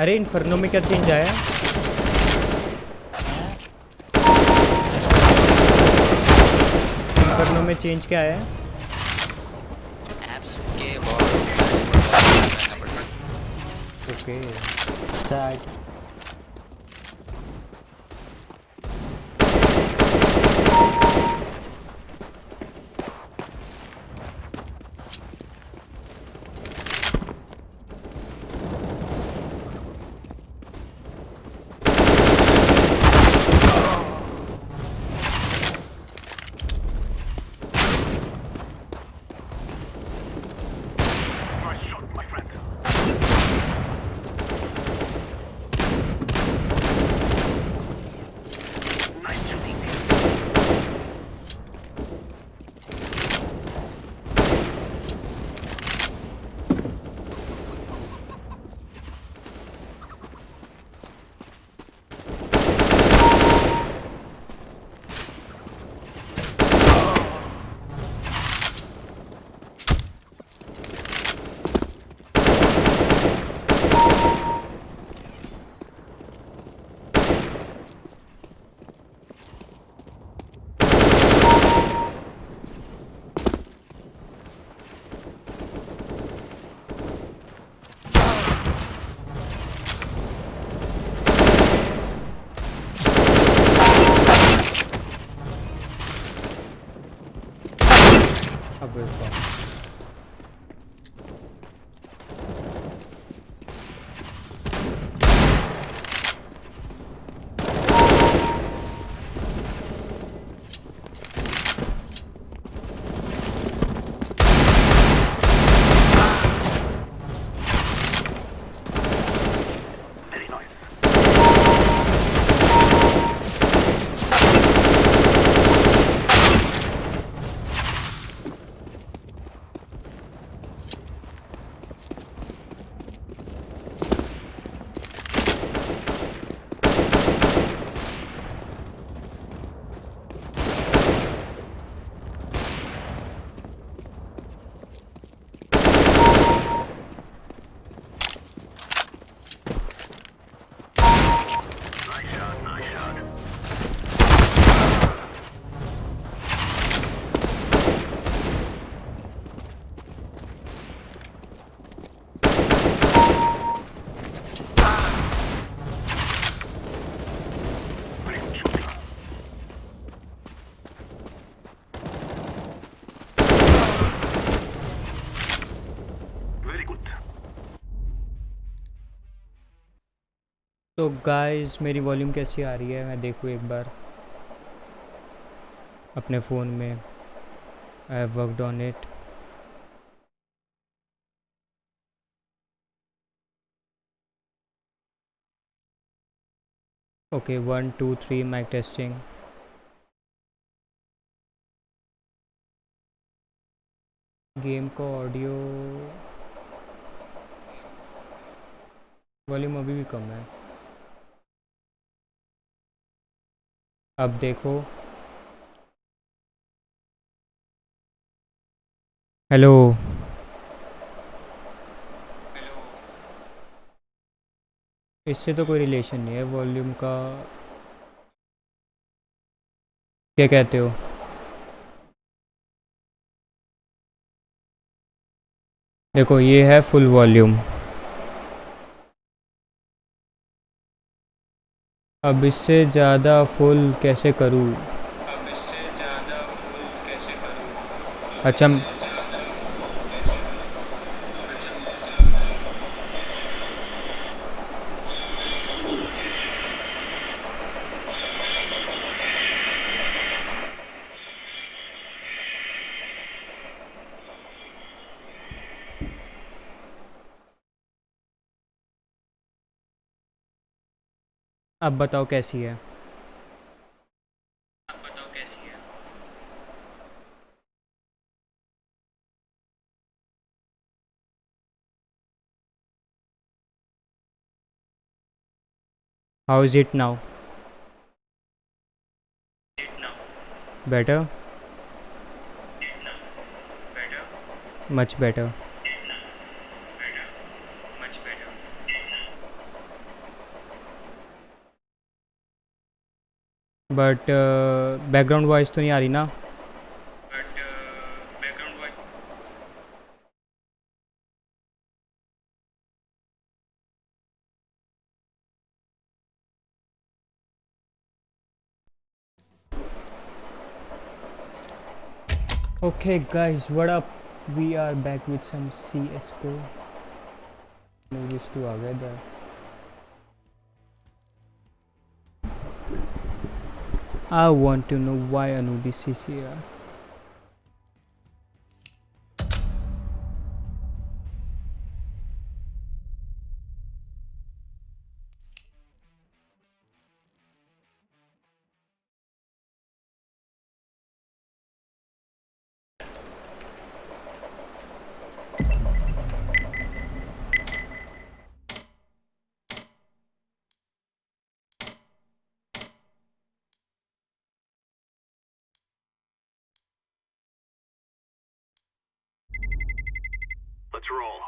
अरे इन्फर्नो में क्या चेंज आया? इन्फर्नो में चेंज क्या आया? एप्स के बहुत ओके स्टार्ट। अब इसका तो गाइस मेरी वॉल्यूम कैसी आ रही है? मैं देखूँ एक बार अपने फ़ोन में। I have worked on it. Okay 1 2 3 mic testing. Game का ऑडियो वॉल्यूम अभी भी कम है। अब देखो। हेलो। इससे तो कोई रिलेशन नहीं है वॉल्यूम का। क्या कहते हो? देखो ये है फुल वॉल्यूम। अब इससे ज़्यादा फुल कैसे करूँ? अच्छा अब बताओ कैसी है? How is it now? Better? Much better. But background voice तो नहीं आ रही ना? Okay guys, what up? We are back with some CSGO. Movies to आ गए there. I want to know why Anubis is here. Let's roll.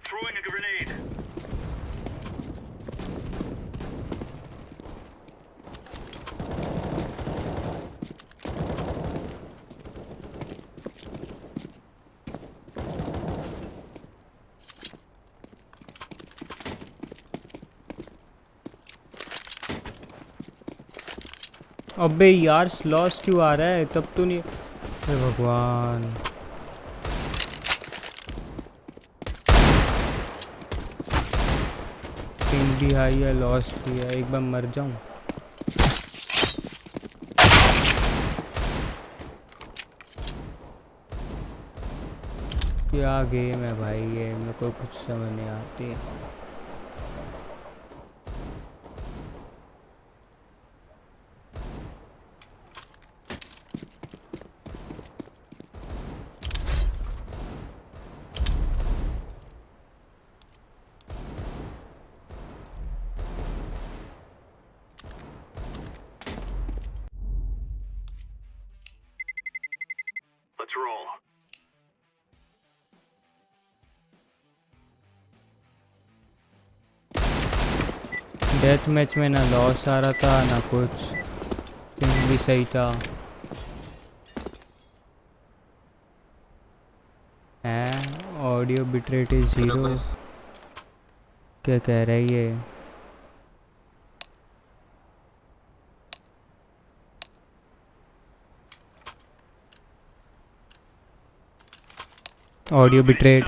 Throwing a grenade. अबे यार loss क्यों आ रहा है? तब तो नहीं। हे भगवान, पिंग भी हाई है, लॉस भी है। एक बार मर जाऊं। क्या गेम है भाई ये, मेरे को कुछ समझ नहीं आती। Let's roll. डेथ मैच में ना लॉस आ रहा था ना कुछ, पिंग भी सही था। है ऑडियो बिटरेट इज 0। क्या कह रहा है ये? Audio bitrate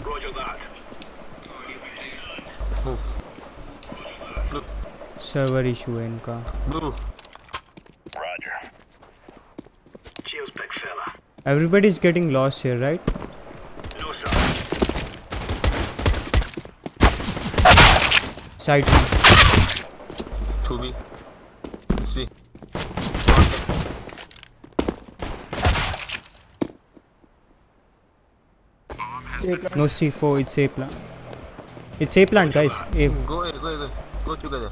Roger that. Server issue है इनका। Roger. Cheers, big fella. Everybody is getting lost here, right? No, sir. Side. 2B. 3. No C4, it's A plant. It's A plant, guys. A. Go ahead, go ahead. Go together.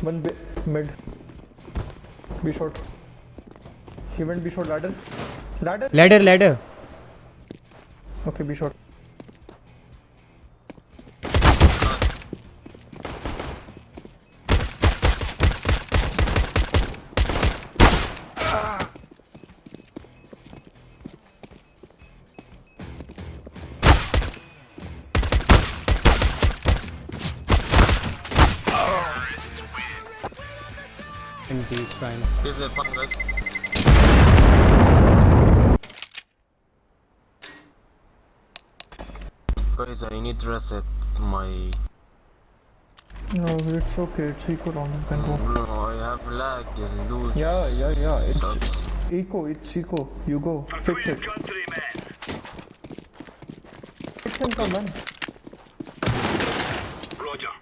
One mid. B short. He went B short ladder. Ladder. Ladder. Okay, B short. Indeed, fine. Here's the pump, guys. Guys, I need to reset my. No, it's okay. It's eco round. You can go. No, I have lag and lose. Yeah. It's eco. It's eco. You go. Fix it. Country, man. Fix him, come on. Roger.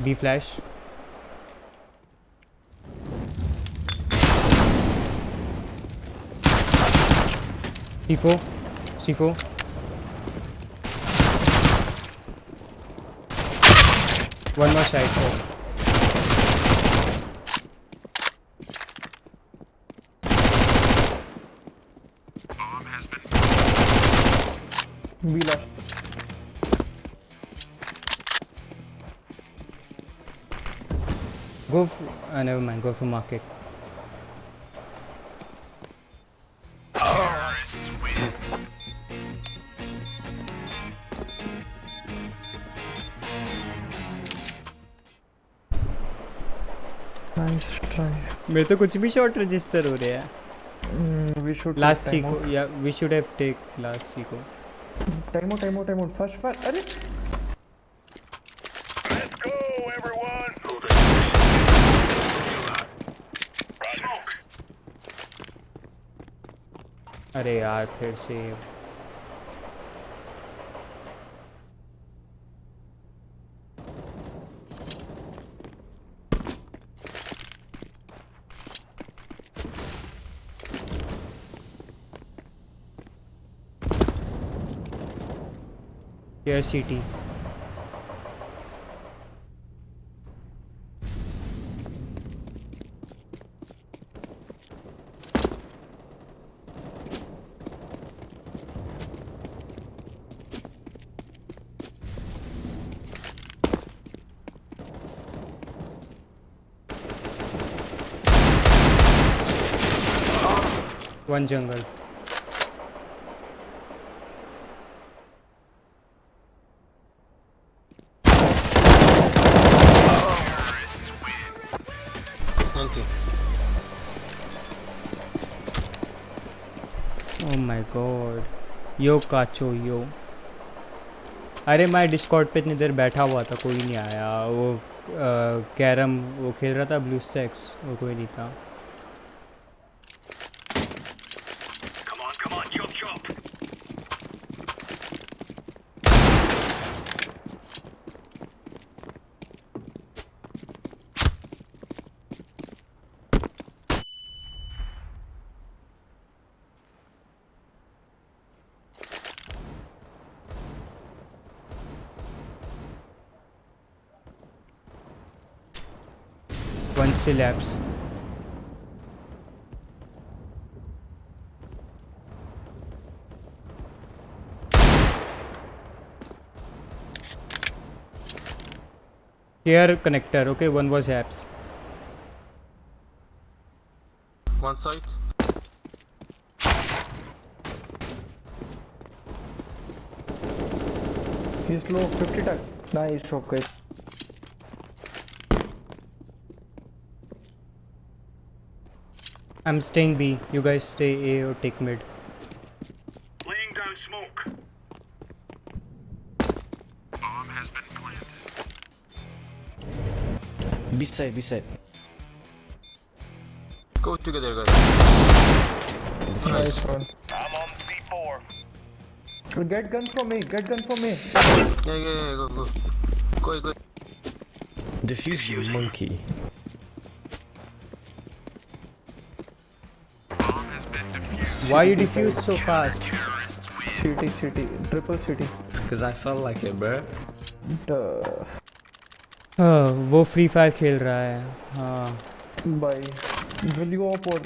B flash. C4. C4. One more side. Oh. We lost. Go for, never mind, go for market. Nice try. मेरे तो कुछ भी shot register हो रहे हैं. We should Last take Chico, yeah, we should have take last Chico. time out. First fire. Arey. Let's go, everyone. Hold it. Smoke. अरे यार फिर से. Here CT. One jungle. Okay. Oh my god. Yo काचो yo. अरे मैं Discord पे इतनी देर बैठा हुआ था, कोई नहीं आया. वो कैरम वो खेल रहा था, ब्लू स्टैक्स, वो कोई नहीं था. Come on, chop, chop. One syllabs. Here connector, okay, one was apps. One side. He's low. 50 tag. Nice. Okay. I'm staying B. You guys stay A or take mid. Laying down smoke. B side. Go together, guys. Nice one. I'm on C4. Get gun from me. Yeah. Go. Defuse, you monkey. Why you defuse so fast? City. Triple city. Because I felt like it, bro. Duh. वो free fire खेल रहा है. हाँ. Bye. Will you op or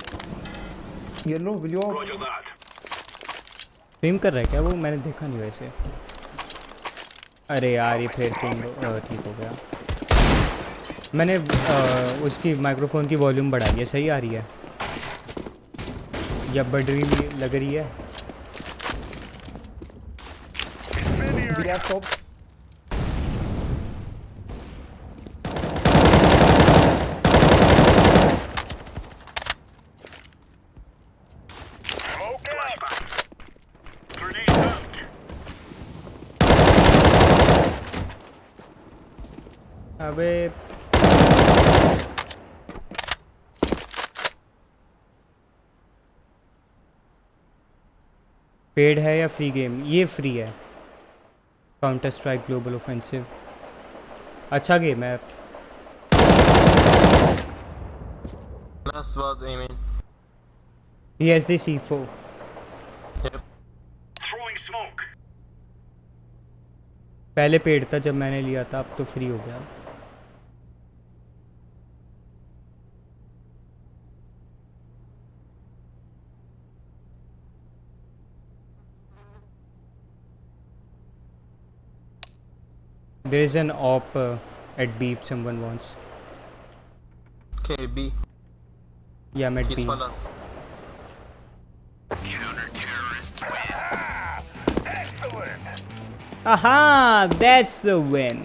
yellow? Will you op? Roger that. Stream कर रहा है क्या वो? मैंने देखा नहीं वैसे. अरे यार ये फिर ठीक हो गया. मैंने उसकी माइक्रोफोन की वॉल्यूम बढ़ाई है. सही आ रही है या बढ़ रही लग रही है? We have top. Smoke flashback. Grenade out. अबे पेड है या फ्री गेम? ये फ्री है. काउंटर स्ट्राइक ग्लोबल ऑफेंसिव अच्छा गेम है. Last was aiming. He has the C4. Yep. पहले पेड था जब मैंने लिया था, अब तो फ्री हो गया. There is an op at B if someone wants. Okay, B. Yeah, I'm at He's B. palace. Aha! That's the win.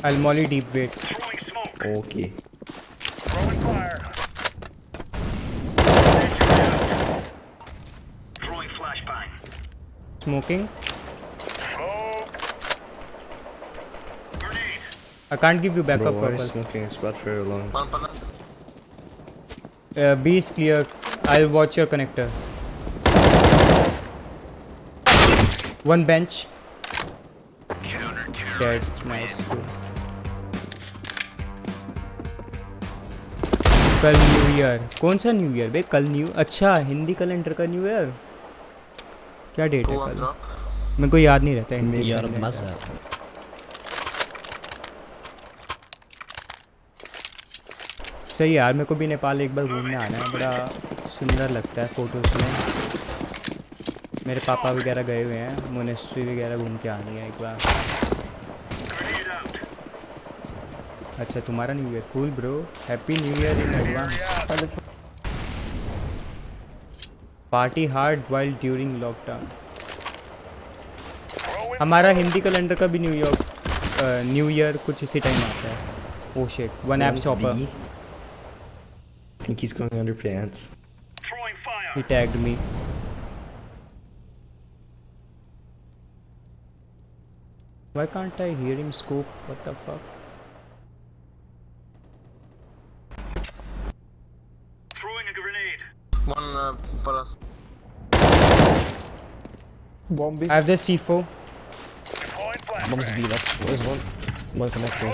I'll molly deep wait. Throwing smoke. Okay. Throwing fire. Throwing flashbang. Smoking. Smoke. Grenade. I can't give you backup, Bro, why are you purple. smoking spot for your lungs? One palace. B is clear. I'll watch your connector. One bench. That's nice. Good. कल new year. कौन सा new year बे? कल new, अच्छा Hindi calendar का new year. क्या date है Two on कल? drop. मेरे को याद नहीं रहता हिंदी Yaar कैलेंडर. mazza. सही यार, मेरे को भी नेपाल एक बार घूमने आना है. बड़ा सुंदर लगता है फोटोज में. मेरे पापा वगैरह गए हुए हैं, मोनेस्ट्री वगैरह घूम के आनी है एक बार. Grenade out. अच्छा तुम्हारा new year. Cool bro, happy new year in advance. Party hard while during lockdown. हमारा हिंदी कैलेंडर का भी न्यू ईयर कुछ इसी टाइम आता है. Oh shit, one app One's shopper. B. Think he's going under pants. Throwing fire. He tagged me. Why can't I hear him scope? What the fuck? Throwing a grenade. One palace. Bomb B. I have the C4. Deploying Bombs flashbang. B, that's there's one connector.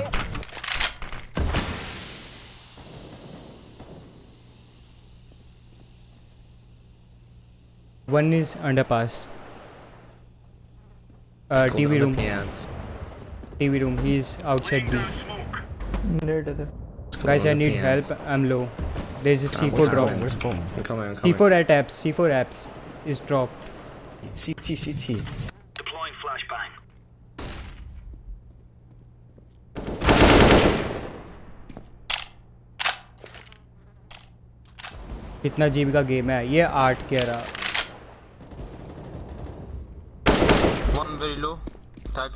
One is underpass. It's called TV room. underpants. TV room. He's outside Laying B. down smoke. Nade है. It's called Guys, I need underpants. help. I'm low. There's a C4 Where's drop. bomb? Where's bomb? I'm coming, I'm coming. C4 at apps. C4 apps is dropped. CT. Deploying flashbang. कितना GB का game है ये? 8 कह रहा. One very low. Tag.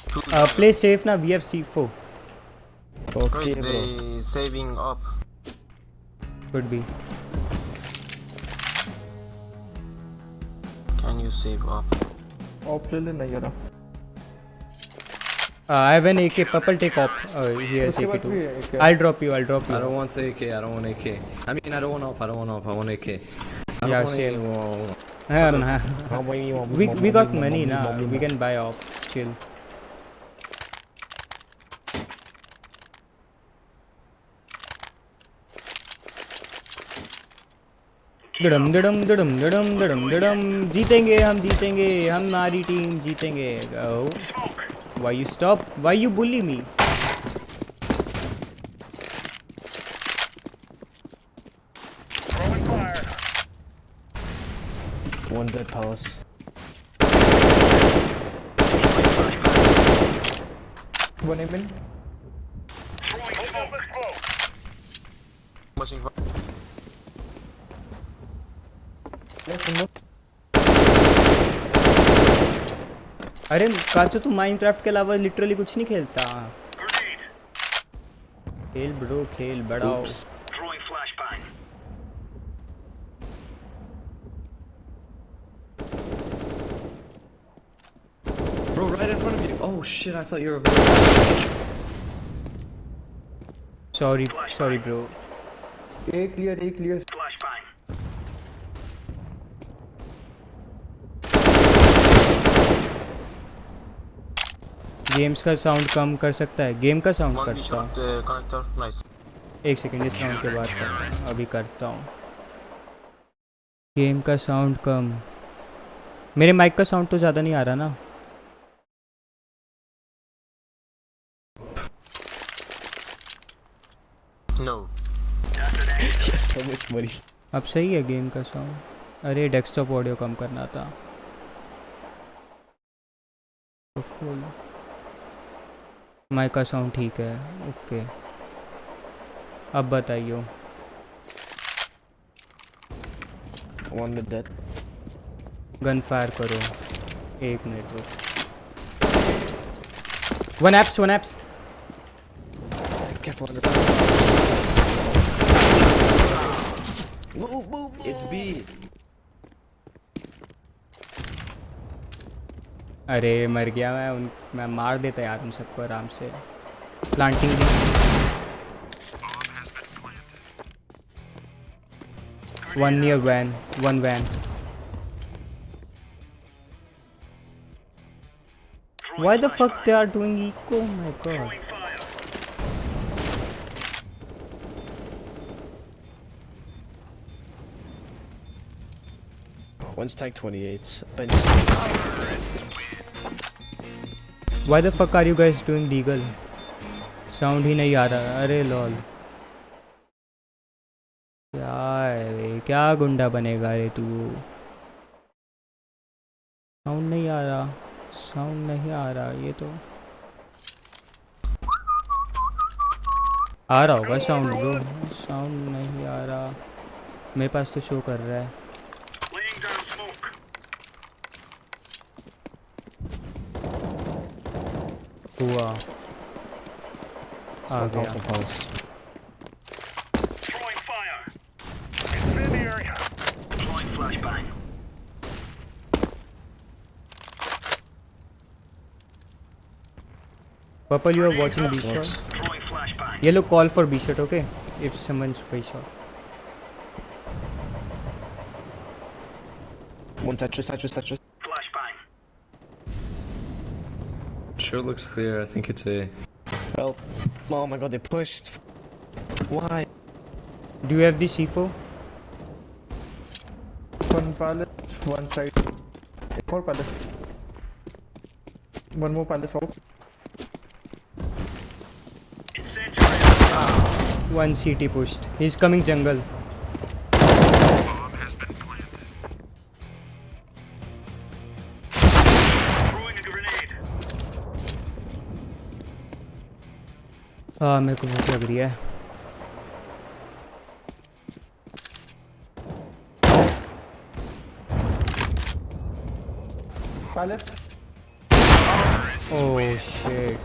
Two. Play safe ना. We have C4. Okay, Wait, bro. they saving up. Could be. Can you save up? Op ले लेना यार. I have an AK. Purple, take off. He has उसके बाद AK भी too. है एक. I'll drop you. I don't want AK. I don't want AK. I mean, I don't want op. I don't want op. I want AK. I don't Yeah, want same. any. We got money now. We can buy off. Chill. दड़म दड़म दड़म दड़म दड़म दड़म. जीतेंगे हम, जीतेंगे. हमारी team जीतेंगे. Smoke. Why you stop? Why you bully me? Throwing fire. One dead palace. One aim in. Throwing smoke. Pushing for. अरे काचो, तू Minecraft के अलावा लिटरली कुछ नहीं खेलता. Grenade. खेल ब्रो, खेल. बढ़ाओ. Oops. Throwing flashbang. Bro, right in front of you. Oh shit, I thought you were. Sorry bro. A clear. Flashbang. Games का साउंड कम कर सकता है? गेम का साउंड One B करता shot हूँ। connector. Nice. एक सेकंड, इस साउंड के बाद करता हूँ, अभी करता हूँ। गेम का साउंड कम। मेरे माइक का साउंड तो ज़्यादा नहीं आ रहा ना? No. So much money. अब सही है गेम का साउंड? अरे डेस्कटॉप ऑडियो कम करना था। तो फुल माइक का साउंड ठीक है। ओके, अब बताइए। One with that. Gun fire करो। एक मिनट रुक। One apps. Careful under. Move. It's B. अरे मर गया मैं मार देता यार उन सबको आराम से। प्लांटिंग भी। One near van, one van. Why the fuck they are doing eco? Oh my god. Throwing fire. One's tank 28. Bench. Why the fuck are you guys doing legal? Sound ही नहीं आ रहा। अरे लॉल, क्या है बे? क्या गुंडा बनेगा रे तू? साउंड नहीं आ रहा। ये तो आ रहा होगा साउंड ब्रो। साउंड नहीं आ रहा मेरे पास तो शो कर रहा है। Laying down smoke. हुआ आ Some गया। pulse. Throwing fire. Incendiary. Deploying flashbang. Purple, you are watching B shot. Smokes. Throwing flashbang. Yellow, call for B shot, okay? If someone's B shot. One Tetris. Flashbang. Sure looks clear. I think it's A. Help. Oh my god, they pushed. Why? Do you have the C4? One palace, one side. More palace. One more palace out. Incendiary. One CT pushed. He's coming jungle. Bomb has been planted. Throwing a grenade. मेरे को भूख लग रही है। Palace. Oh shit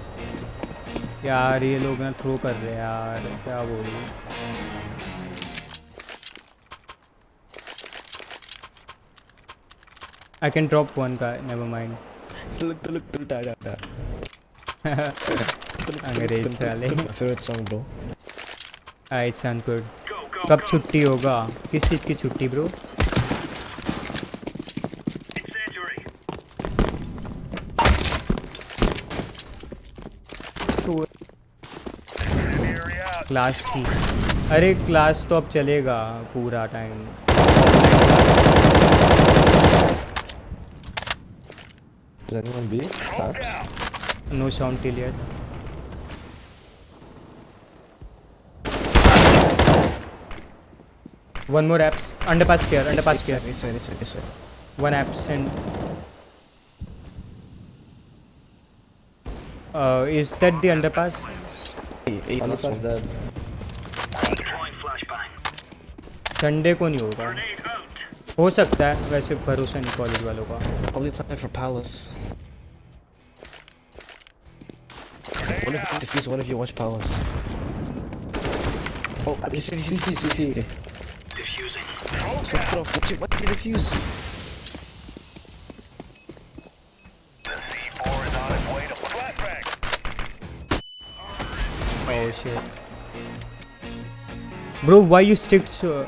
यार, ये लोग ना थ्रो कर रहे हैं यार, क्या बोलूं। I can drop one guy, never mind. Look, da. अंग्रेज साले। My favorite song, bro. It sound good. Go. कब छुट्टी होगा? किस चीज़ की छुट्टी bro? Incendiary. Two. Incendiary out. Class की। अरे क्लास तो अब चलेगा पूरा time. Does anyone B? Perhaps? No sound till yet. One more apps. Underpass care. Yes, sir. One apps and is that the underpass? Eight plus Underpass one. dead. Deploying flashbang. Sunday को नहीं होगा। Grenade out. हो सकता है, वैसे भरोसा नहीं college वालों का। Probably playing for Palace. What if defuse? What if you watch Palace? Oh, I mean, see. Diffusing. So put off. What did you defuse? The C4 is on its way to flashbang. Oh shit. Bro, why you sticked so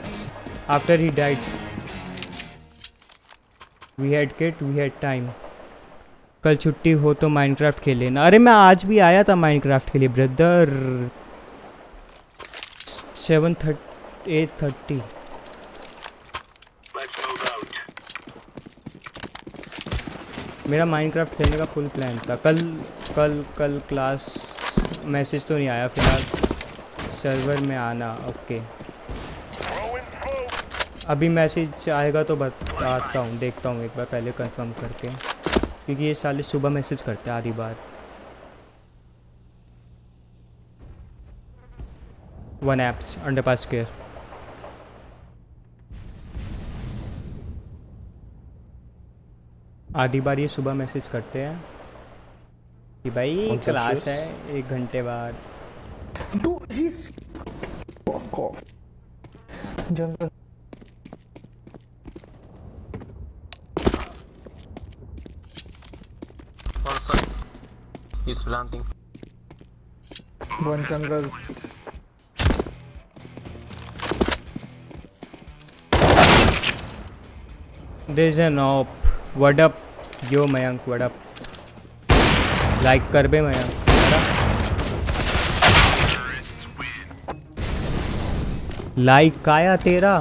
after he died? We had kit, we had time. कल छुट्टी हो तो Minecraft खेले ना. अरे मैं आज भी आया था माइनक्राफ्ट के लिए ब्रदर. 8:30. मेरा माइनक्राफ्ट खेलने का फुल प्लान था. कल क्लास मैसेज तो नहीं आया फिलहाल. सर्वर में आना. ओके अभी मैसेज आएगा तो बताता हूँ. देखता हूँ एक बार पहले कंफर्म करके, क्योंकि ये साले सुबह मैसेज करते हैं आधी बार. 1 apps अंडरपास केयर. आधी बार ये सुबह मैसेज करते हैं कि भाई क्लास है 1 घंटे बाद. Dude, he's fuck off. Jungle. One side. He's planting. One jungle. There's an op. What up? Yo Mayank, what up? Like कर बे मयंक. लाइक काया तेरा.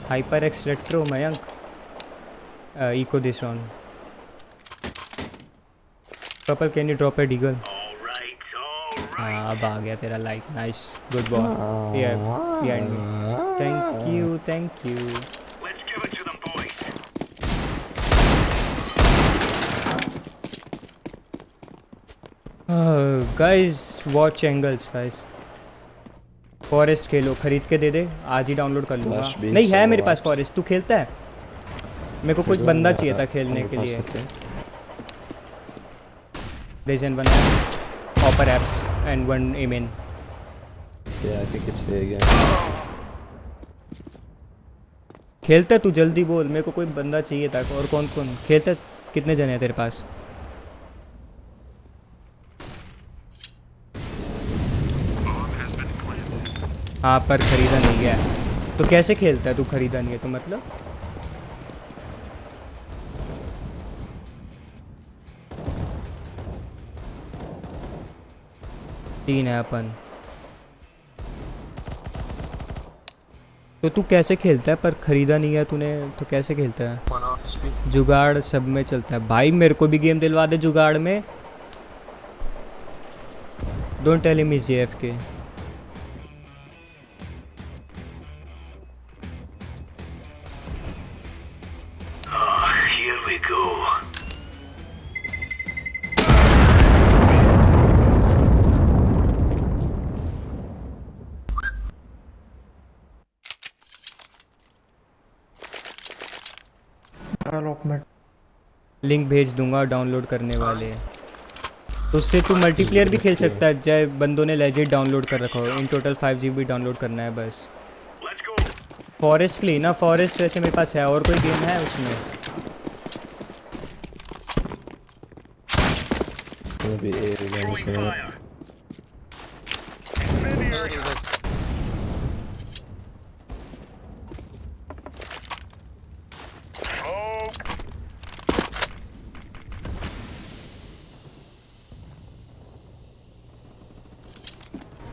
Hyper x retro Mayank. Echo this on. Purple can you drop a deagle. हाँ अब आ गया तेरा like. Nice good boy. Thank you. Guys watch angles guys. Forest खेलो. खरीद के दे दे. आज ही डाउनलोड कर लूँगा. नहीं है मेरे पास फॉरेस्ट. तू खेलता है? मेरे को कुछ बंदा चाहिए था खेलने के लिए. Legion 1 apps, Hopper apps and 1 amen. Yeah, I think it's EVGA. खेलता तू जल्दी बोल. मेरे को कोई बंदा चाहिए था. और कौन कौन खेलता? कितने जने हैं तेरे पास? हाँ पर खरीदा नहीं है. तो कैसे खेलता है तू? खरीदा नहीं है तो मतलब? तीन है अपन. तो तू कैसे खेलता है? पर खरीदा नहीं है तूने तो कैसे खेलता है? One off speed. जुगाड़ सब में चलता है भाई. मेरे को भी गेम दिलवा दे जुगाड़ में. Don't tell him is AFK. Here we go. Link भेज दूंगा डाउनलोड करने वाले. तो उससे तू मल्टीप्लेयर भी खेल सकता है. जय बंदों ने लेजेंड डाउनलोड कर रखा हो. इन टोटल 5 GB डाउनलोड करना है बस. फॉरेस्ट के लिए ना. फॉरेस्ट वैसे मेरे पास है. और कोई गेम है उसमें? It's gonna be EVGA, isn't it?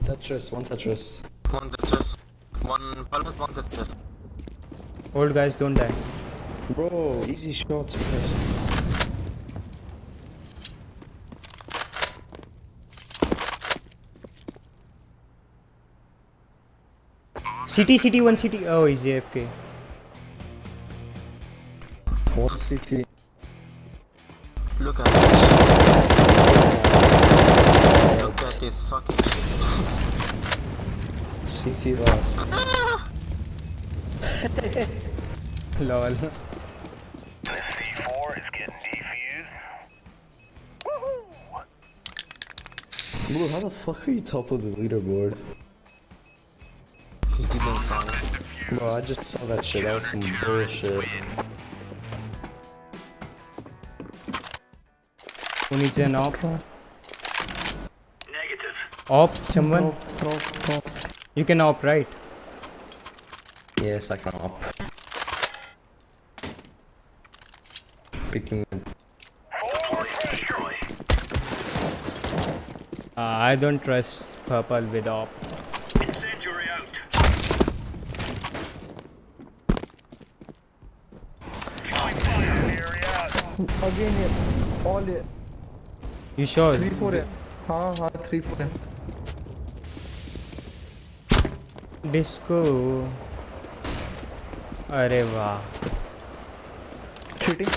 Tetris, one Tetris. One Tetris. One Palmas, one Tetris. Old guys don't die. Bro, easy shots first. CT 1 CT. Oh he's AFK. One CT. Look at it. Look at this fucking CT last. Lol. The C4 is getting defused. Woohoo! Bro, how the fuck are you top of the leaderboard? He didn't find it. Bro, I just saw that shit. That was some bullshit. Who needs an op? Negative. Op someone. Drop. You can op, right? Yes, I can op. Picking mid. I don't trust purple with op. Incendiary out. Throwing fire. Area out. Again here. All here. You sure? 3-4 है. हाँ हाँ 3-4 है. Disco. अरे वाह. Cheating.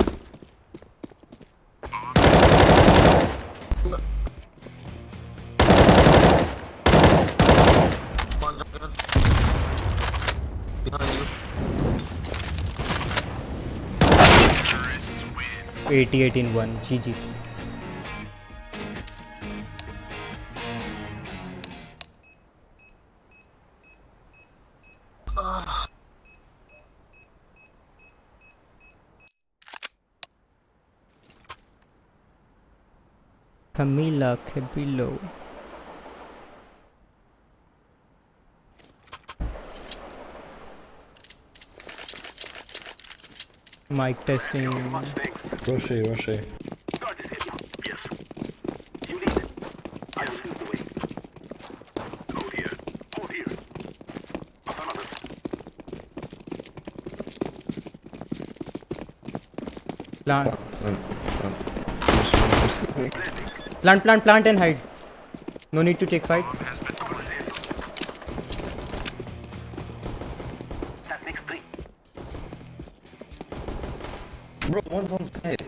One jungle. Behind you. 88 in 1. GG. Camila Cabello. Mic testing. Rushy, rushy. Start this area. Yes. You need it. I'll lead the way. Hold here. Hold here. Another. Plant. Um, Plant and hide. No need to take fight. That makes 3. Bro, one's on side.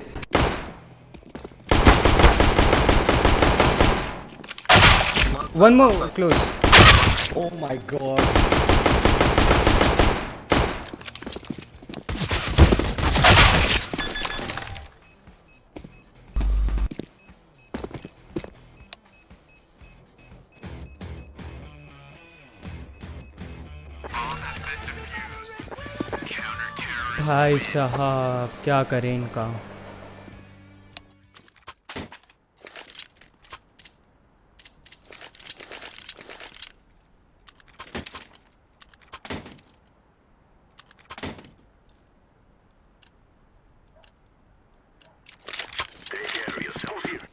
One more close. Oh my god. भाई साहब क्या करें इनका. Take care of yourselves here.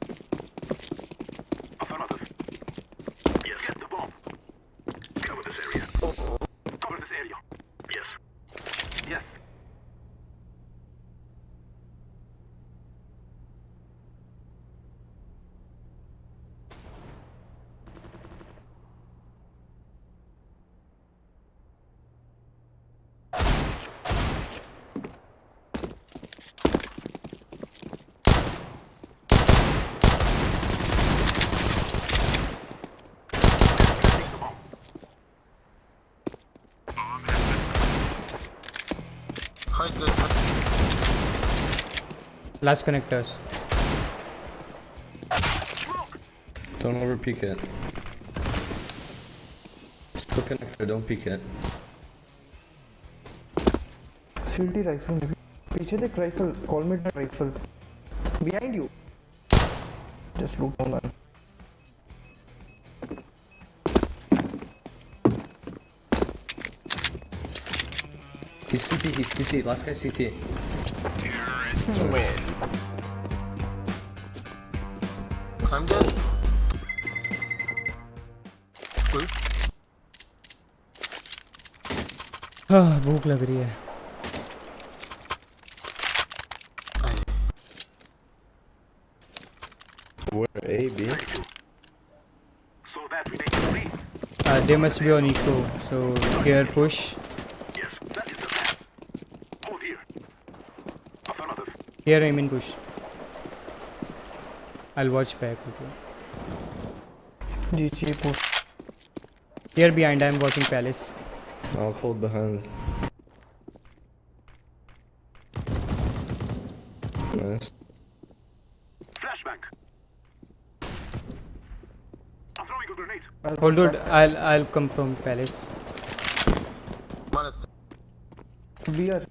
Affirmative. Yes, get the bomb. Cover this area. Cover this area. Yes. Yes. Hide this. Last connectors. Don't over peek it. Still connector, don't peek it. CLT rifle में भी. पीछे देख rifle. Call me rifle. Behind you. Just look down man. He's CT, he's CT, last guy CT. I'm dead. Cool. हाँ भूख लग रही है. Where A, B? So that we make 3. They must be on eco. So here push. Yes, that is the plan. Hold here. Affirmative. Here aim in push. I'll watch back. Okay. GG push. Here behind I'm watching palace. I'll hold behind. Nice. Flashbang. I'm throwing a grenade. Hold on. I'll come from palace. Minus. We are.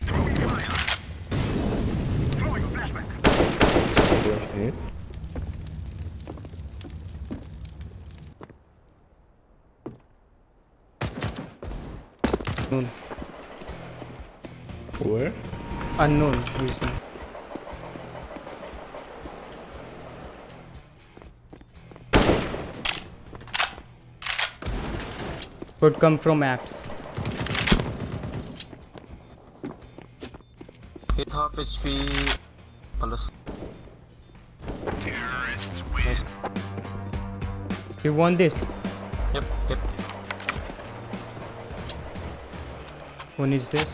Throwing fire. Throwing a flashbang. Rushy. Unknown. Where? Unknown reason. Could come from apps. Hit half HP. Plus. Nice. You want this? Yep, yep. Who needs this?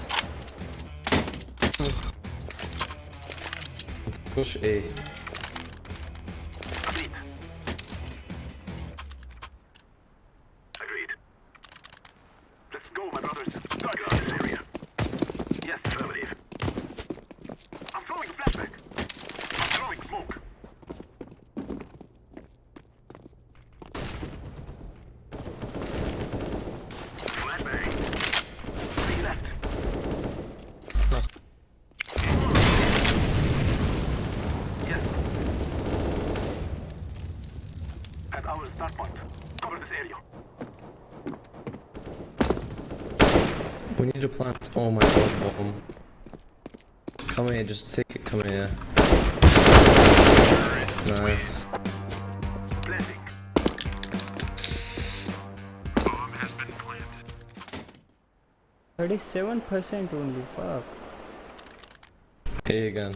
Push A. Agreed. Agreed. Let's go, my brothers. Target this area. Yes, affirmative. I'm throwing flashback. I'm throwing smoke. Flashbang. 3 left. Nice. Yes. At our start point. Cover this area. We need to plant. Oh my god, bomb. Come here, just take it. Come here. Nice. Blending. 37% only. Fuck. A again.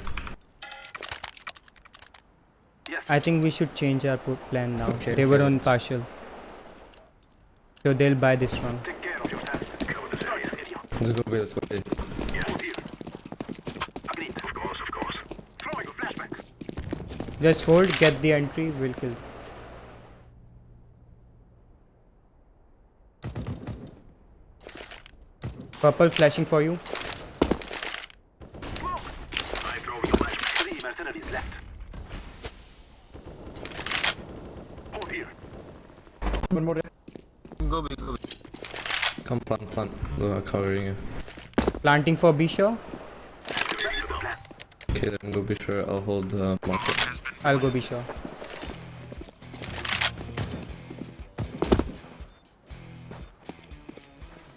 Yes. I think we should change our plan now. Okay, They were okay, on let's- partial. So they'll buy this one. Take care of your task. Cover this area. Let's go B, let's go B. Yeah, here. Agreed. Of course, of course. Throwing a flashback. Just hold, get the entry, we'll kill. Purple flashing for you. Smoke. I throw you a flashback. 3 mercenaries left. Hold here. One more. Go big, go big. Come plant. We're covering you. Planting for Bisha. Okay, then go be sure. I'll hold market. I'll go Bisha.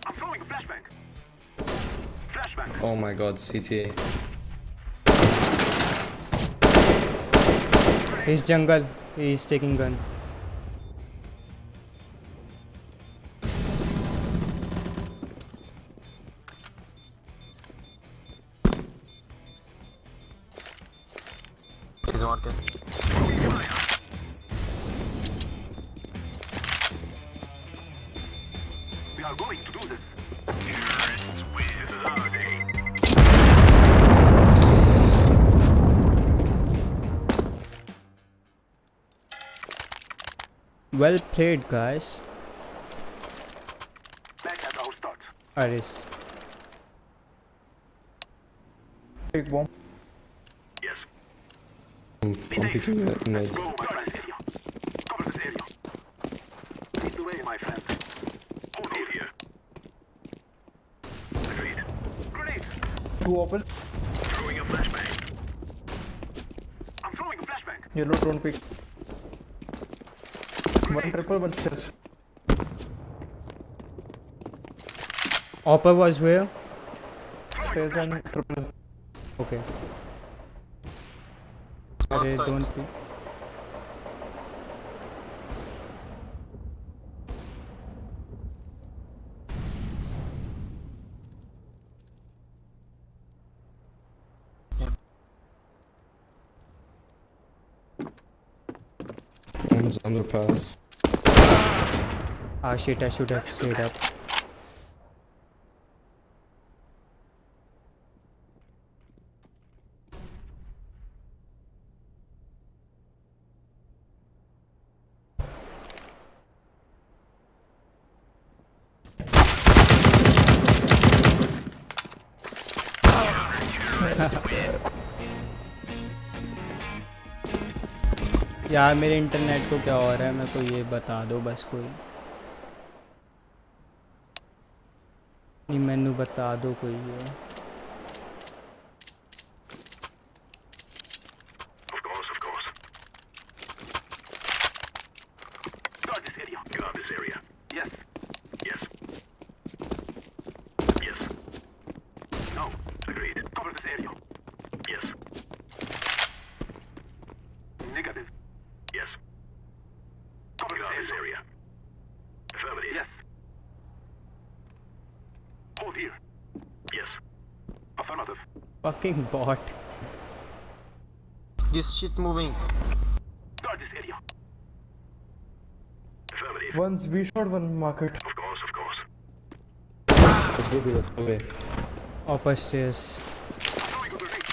I'm throwing a flashback. Flashback. Oh my god, CTA. He's jungle. He's taking gun. He's market. We are going to do this. Terrorists win. This is our day. Well played, guys. Back at our start. Aris. Big bomb. Yes. I'm picking it mid. Go, my friend. Area. Cover this area. Lead the way, my friend. Hold here. Agreed. Grenade. 2 open. Throwing a flashbang. I'm throwing a flashbang. Yellow drone pick. 1 triple, 1 chest. Opper was where? Stairs and triple. Okay. Array, Outside. don't be. One's underpass. Ah shit, I should have stayed up. यार मेरे internet को क्या हो रहा है, मेरे को ये बता दो बस कोई नहीं, मेनू बता दो कोई ये। Of course, of course. Guard this area. Guard this area. Yes. Yes. Yes. Affirmative. Fucking bot. This shit moving. Guard this area. Affirmative. One's B short, one market. Of course, of course. Let's go B, let's go B. Upper stairs. Throwing a grenade.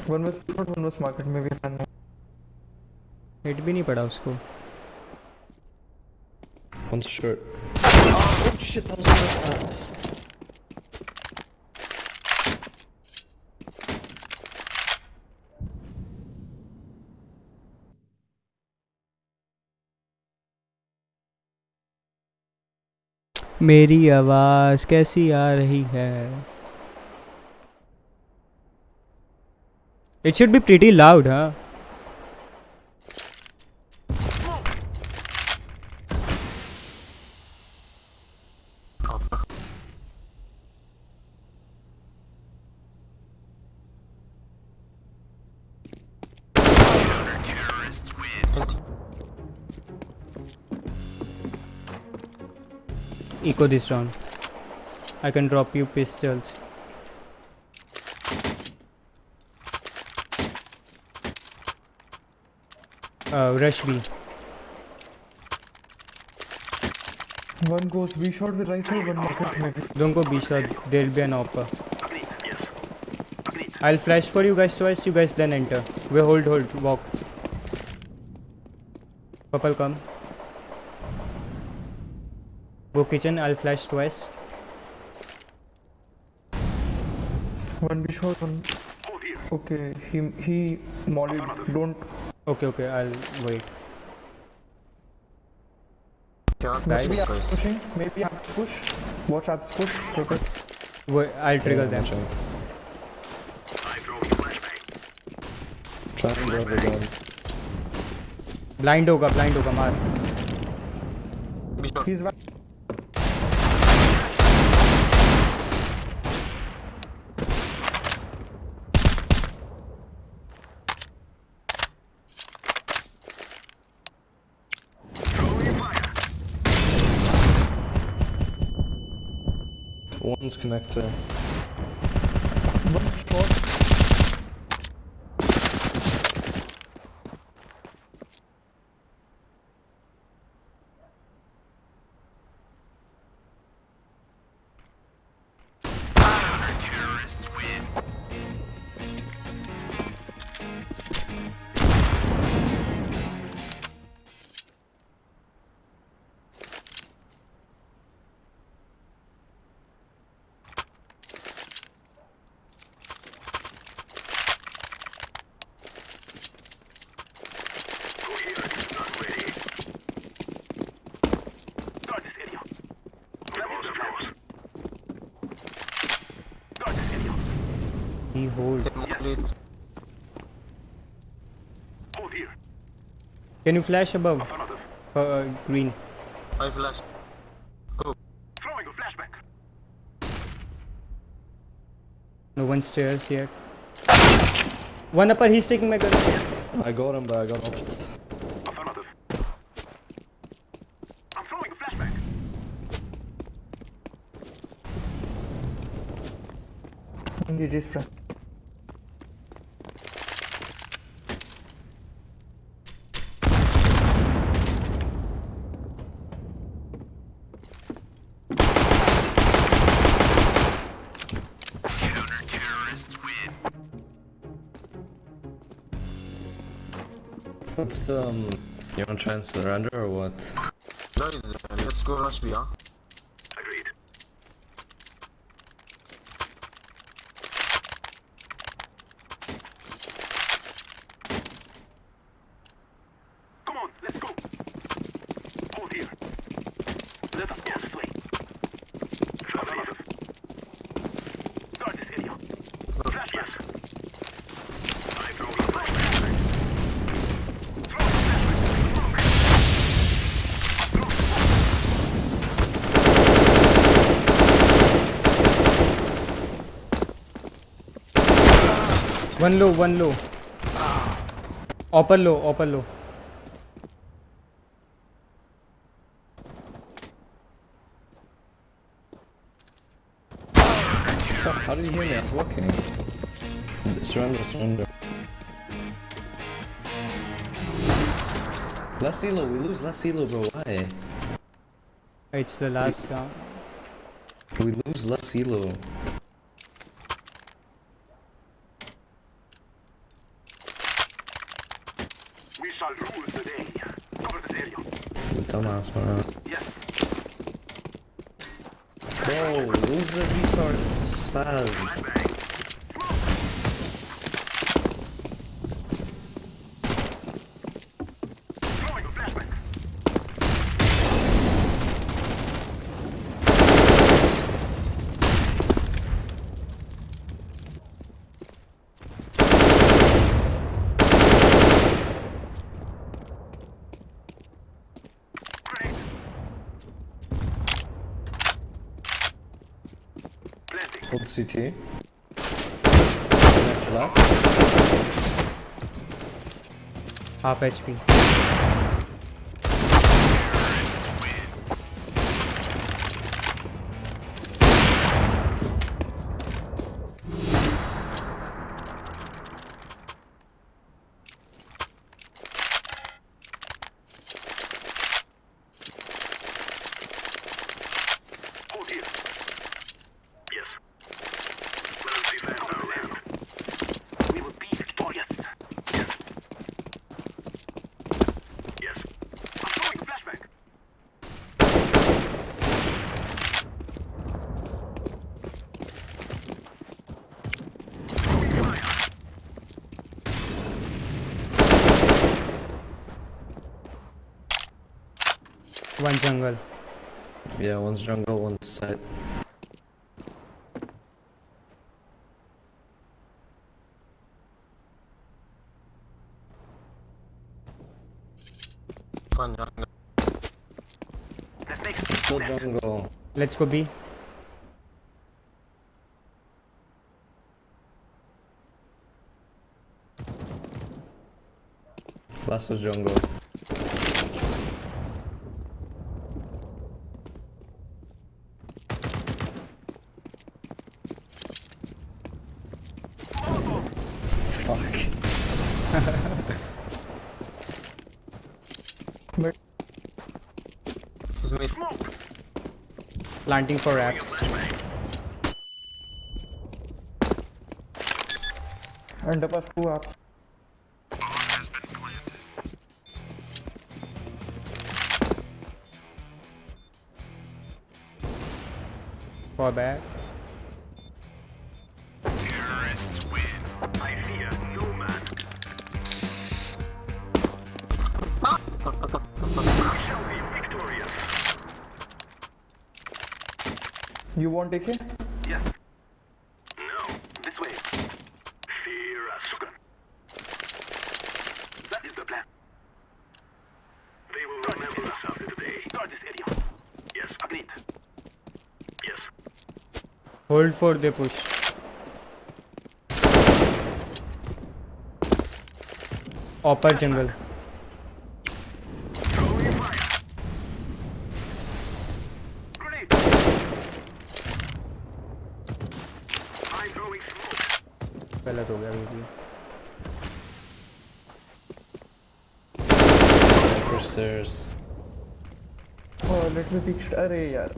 One was B short, one was market. Maybe I know. Hit भी नहीं पड़ा उसको. One's short. Oh shit, that was so fast. मेरी आवाज़ कैसी आ रही है? It should be pretty loud, huh? Eco this round. I can drop you pistols. Rush B. One goes B short with rifle, one market maybe. Don't go B shot. There'll be an upper. Agreed. Yes. Agreed. I'll flash for you guys twice. You guys then enter. We hold. Walk. Purple come. Go kitchen. I'll flash twice. One B short, one. Hold here. Okay, he mollied. Don't. Okay. I'll wait. Maybe I'm pushing. Maybe I'm push. Watch abs push. Take it. Wait, I'll trigger them. I'm throwing a flashbang. Try and grab the gun. Blind होगा मार. He's One's connector. one short. Terrorists win. He hold. Hold here. Can you flash above? Affirmative. Green. I flash. Throwing a flashback. No one stairs yet. One upper. He's taking my gun. I got him, but I got off. Affirmative. I'm throwing a flashback. GG's friend. Counter-terrorists win. Let's you wanna try and surrender or what? Guys, let's go rush B, huh? Agreed. Come on, let's go. Hold here. Let us go this way. Affirmative. Guard this area. Flash yes. I'm throwing a flashback. Throw a One low. Upper low. fuck? How did you hear me? I was looking. Surrender, surrender. Less elo, we lose less elo, bro. Why? It's the last round. We lose less elo. We shall rule the day. Cover this area. Dumbass, man. Yes. Bro, who's the retard spaz? Flashbang. Throwing a flashbang. Grenade. Planting. Hold CT. After last. Half HP. Hold here. Yes. Well, we land our land. We will be victorious. Yes. Yes. I'm throwing a flashbang. Throwing fire. One jungle. Yeah, one's jungle, one's side. Fine, jungle. Let's make Still jungle. Let's go B. Last is jungle. Fuck. He's mid. smoke. Planting for Throwing a apps. flashbang. Underpass 2 apps. For back. Terrorists win. I fear no man. We shall be victorious. You want AK? Yes. No. This way. Fear Asuka. That is the plan. They will remember us after today. Guard this area. Yes. Agreed. Yes. Hold for the push. Upper jungle. Throwing fire. Grenade. I'm throwing smoke. गलत हो गया video. Upper stairs. Oh, let me pick. अरे यार.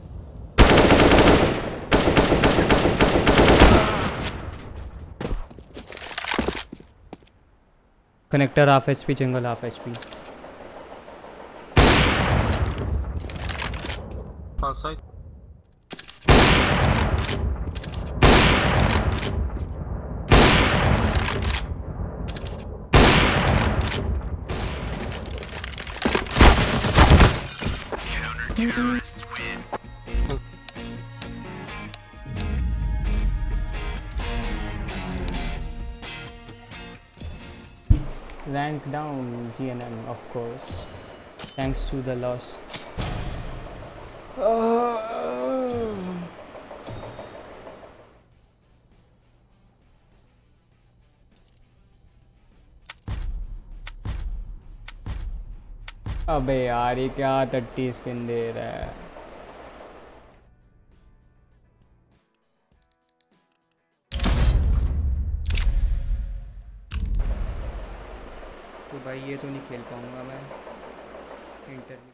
Connector half HP, jungle half HP. On side. Terrorists win. Rank down, GNM, of course. Thanks to the loss. अबे यार ये क्या 30 skin दे रहा है. तो भाई ये तो नहीं खेल पाऊँगा मैं इंटरव्यू।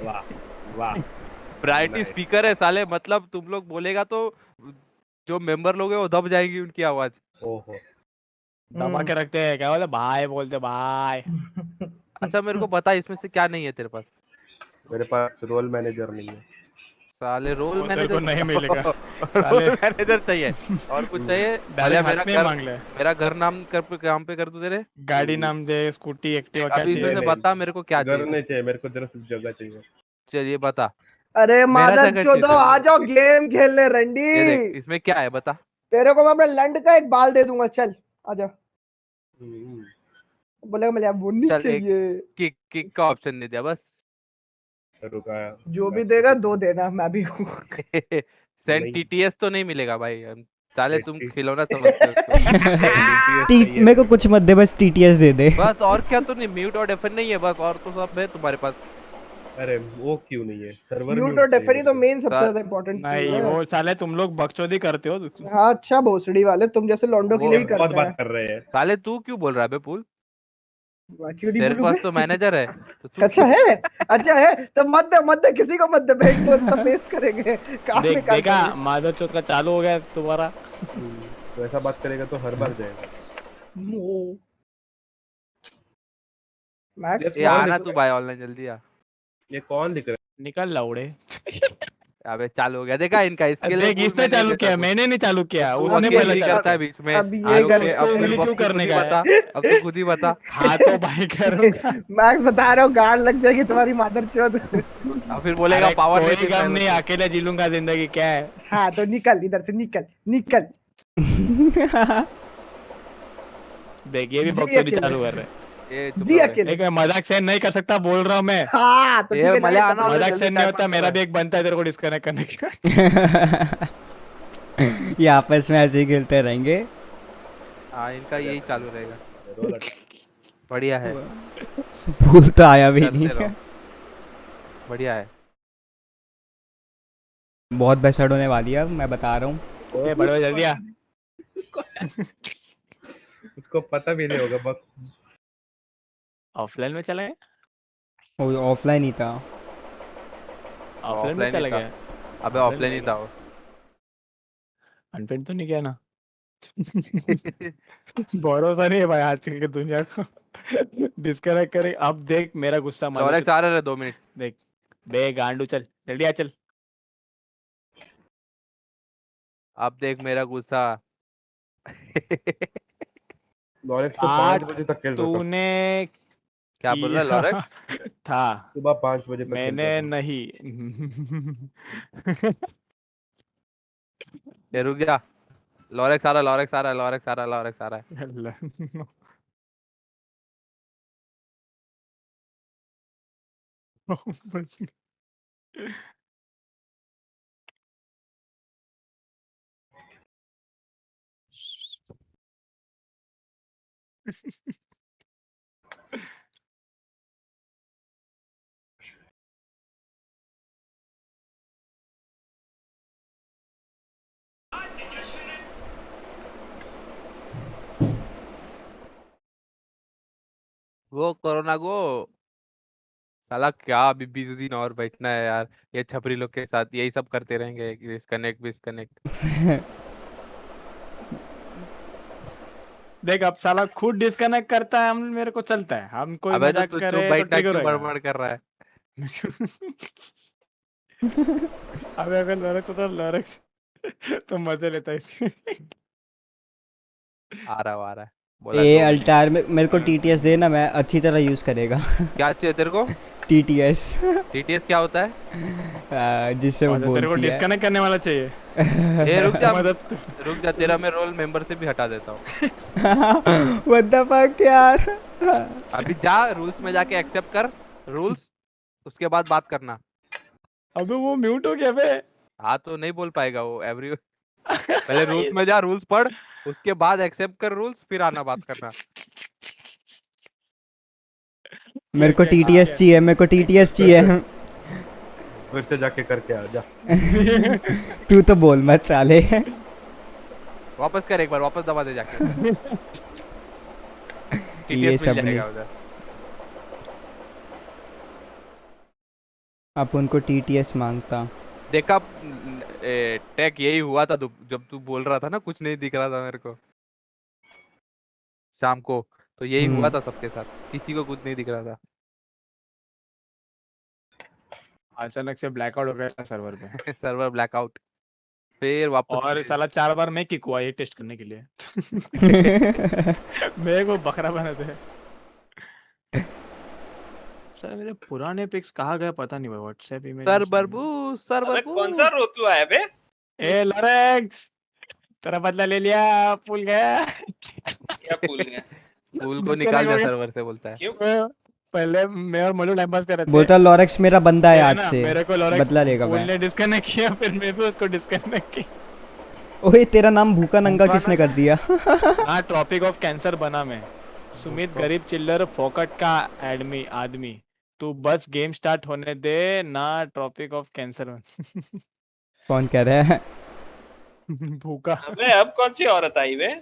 वाह वाह ब्राइटी Nice. स्पीकर है साले, मतलब तुम लोग बोलेगा तो जो मेंबर लोग हैं वो दब जाएगी उनकी आवाज। ओहो दबा के रखते हैं क्या बोले भाई बोलते भाई। अच्छा मेरे को बता इसमें से क्या नहीं है तेरे पास? मेरे पास रोल मैनेजर नहीं है। साले रोल वो तेरे मैनेजर को नहीं मिलेगा रोल साले। मैनेजर चाहिए और कुछ चाहिए? भले डायरेक्ट मेरा हाथ में घर, मांग ले। मेरा घर नाम कर पे काम पे कर दूं तेरे। गाड़ी नाम दे स्कूटी एक्टिवा क्या अभी इसमें चाहिए। से बता मेरे को क्या घर चाहिए। नहीं चाहिए मेरे को, तेरा सिर्फ जगह चाहिए। चलिए बता। अरे मेरा मादर जगह चोदो चाहिए। आ जाओ गेम खेलने रंडी। ये देख इसमें क्या है बता। तेरे को मैं अपने लंड का एक बाल दे दूंगा, चल आजा। हम्म, बोलेगा मुझे वो नहीं चल एक चाहिए। किक किक का ऑप्शन नहीं दिया बस। रुका। जो भी देगा दो देना, मैं भी हूँ। सेंट नहीं टीटीएस तो नहीं मिलेगा भाई। साले तुम TTS खिलौना समझते हो उसको। चाहिए मेरे को कुछ मत दे, बस टीटीएस दे दे। बस और क्या तो नहीं, म्यूट और डेफन नहीं है बस, और तो सब है तुम्हारे पास। अरे वो क्यों नहीं है, सर्वर म्यूट म्यूट और चाहिए डेफनी मेरे तो को। मेन सबसे सा- ज्यादा इंपॉर्टेंट चीज नहीं है। वो साले तुम लोग बकचोदी करते हो। हाँ अच्छा भोसड़ी वाले, तुम जैसे लौंडो के वो लिए ही बहुत करते बात हैं। कर रहे हैं। साले तू क्यों बोल रहा है बे पुल? क्यों नहीं तेरे बोलूं पास मैं? तो मैनेजर है तो तू अच्छा है, अच्छा है तो मत दे किसी को मत दे, भेज तो सब पेस्ट करेंगे, काम देख निकाल देखा करेंगे। माधव चौथ का चालू हो गया तुम्हारा। तो ऐसा बात करेगा तो हर बार जाएगा। मैक्स ये कौन आना लिख तू रहा भाई ऑनलाइन जल्दी आ। ये कौन लिख रहा निकल लौड़े। अबे चालू हो गया, देखा इनका इसके लिए देख पुल इसने मैं नहीं चालू देता किया, कुछ। मैंने नहीं चालू तो किया, तू उसने अकेले पहले ही चालू करता है किया। बीच में। अब हाँ ये तो गलत। अब उसको पुल उंगली बॉक्स क्यों की खुद करने ही का बता। है। अब तू खुद ही बता। हाँ तो भाई करूंगा। मैक्स बता रहा हूँ गाड़ लग जाएगी तुम्हारी मादर चोद। अब फिर बोलेगा अरे पावर नहीं कोई थी गम पहले नहीं, तो। अकेले जी लूंगा जिंदगी क्या है। हाँ तो निकल इधर से, निकल निकल। देख ये भी जी बकचोदी अकेले, चालू कर रहे हैं। ये चुप जी रहो बे। अकेले। देख मैं मजाक सहन नहीं कर सकता, बोल रहा हूँ मैं। हाँ तो ठीक ये है, मले जाएगा आना तो। ऑनलाइन मजाक जल्दी, सहन नहीं टाइम होता, पास कर मेरा रहा भी है। एक बनता है तेरे को डिस्कनेक्ट करने का। ये आपस में ऐसे ही खेलते रहेंगे। हाँ इनका यही चालू रहेगा। है रोल हटा। बढ़िया है। भूल तो आया भी नहीं करते रहो। है। बढ़िया है। बहुत बेसड होने वाली है अब, मैं बता रहा हूँ। ए बड़े जल्दी आ। उसको पता भी नहीं होगा बक। ऑफलाइन में चला गया। वो ऑफलाइन ही था। ऑफलाइन में ऑफलाइन ही चला था। गया। अबे ऑफलाइन ऑफलाइन में ही गया। था वो। अनफ्रेंड तो नहीं किया ना। भरोसा नहीं है भाई आजकल की दुनिया को। डिस्कनेक्ट करे, अब देख मेरा गुस्सा माधव लॉरेक्स आ रहा है 2 मिनट। देख बे गांडू चल जल्दी आ चल। अब देख मेरा गुस्सा। लॉरेक्स तो आज 5 बजे तक खेल रहा था। तूने क्या बोल रहा है किया लॉरेक्स? था, सुबह 5 बजे तक खेल मैंने रहा था। नहीं। ये रुक जा। लॉरेक्स आ रहा है, लॉरेक्स आ रहा है, लॉरेक्स आ रहा है, लॉरेक्स आ रहा है। गो कोरोना गो। साला क्या अभी 20 दिन और बैठना है यार। ये छपरी लोग के साथ यही सब करते रहेंगे, डिस्कनेक्ट डिस्कनेक्ट। देख अब साला खुद डिस्कनेक्ट करता है, हम मेरे को चलता है, हम कोई अबे तो मजाक तू चुप करे तो बैठना ट्रिगर क्यों होएगा। बड़बड़ कर रहा है? अबे अगर लड़क तो लड़क तो मजे लेता है इसके। आ रहा है बोला ए 2 मिनट। अल्टार में मेरे को टीटीएस दे ना, मैं अच्छी तरह यूज़ करेगा। क्या चाहिए तेरे को? TTS टीटीएस क्या होता है? जिससे वो और तो तेरे को बोलती है। डिस्कनेक्ट करने वाला चाहिए। ए रुक जा, मदद। रुक जा, तेरा मैं रोल मेंबर से भी हटा देता हूँ। What the fuck यार। अभी जा रूल्स में जाके एक्सेप्ट कर रूल्स, उसके बाद बात करना। अबे वो म्यूट हो गया बे। हाँ तो नहीं बोल पाएगा वो एवरी। पहले रूल्स में जा, रूल्स पढ़, उसके बाद एक्सेप्ट कर रूल्स, फिर आना बात करना। मेरे को क्या TTS चाहिए, मेरे को TTS चाहिए। फिर से जाके करके आ जा। तू तो बोल मत साले। वापस कर एक बार, वापस दबा दे जाके उधर, ये टीटीएस मिल सब नहीं, जाएगा उधर। अपन को TTS मांगता। देखा टेक यही हुआ था जब तू बोल रहा था ना कुछ नहीं दिख रहा था मेरे को शाम को, तो यही हुआ था सबके साथ, किसी को कुछ नहीं दिख रहा था। अचानक से ब्लैकआउट हो गया सर्वर पे। सर्वर ब्लैकआउट, फिर वापस और से। साला 4 बार मैं किक हुआ ये टेस्ट करने के लिए। मेरे को बकरा बनाते हैं। सर मेरे पुराने पिक्स कहाँ गए पता नहीं भाई, व्हाट्सएप सर इमेजेस में। बरबू, सर अबे कौन सा बरबू। रोतलू आया बे? ए लॉरेक्स, तेरा बदला ले लिया, भूल गया। क्या भूल गया? फूल को निकाल डिस्कनेक्ट हो जा गया। सर्वर से बोलता है। क्यों? पहले मैं और मल्लू टाइम पास कर रहे थे। बोलता लॉरेक्स मेरा बंदा है ये आज ना से, मेरे को लॉरेक्स बदला लेगा फूल मैं। ने डिस्कनेक्ट किया, फिर मैं भी उसको डिस्कनेक्ट किया। ओए तेरा नाम भूखा नंगा भूखा किसने नंगा? कर दिया? हाँ ट्रॉपिक ऑफ कैंसर बना मैं। सुमित गरीब चिल्लर फोकट का आदमी, तू बस गेम स्टार्ट होने दे ना, ट्रॉपिक ऑफ कैंसर। कौन कह रहा है? भूखा। अबे अब कौन सी औरत आई बे?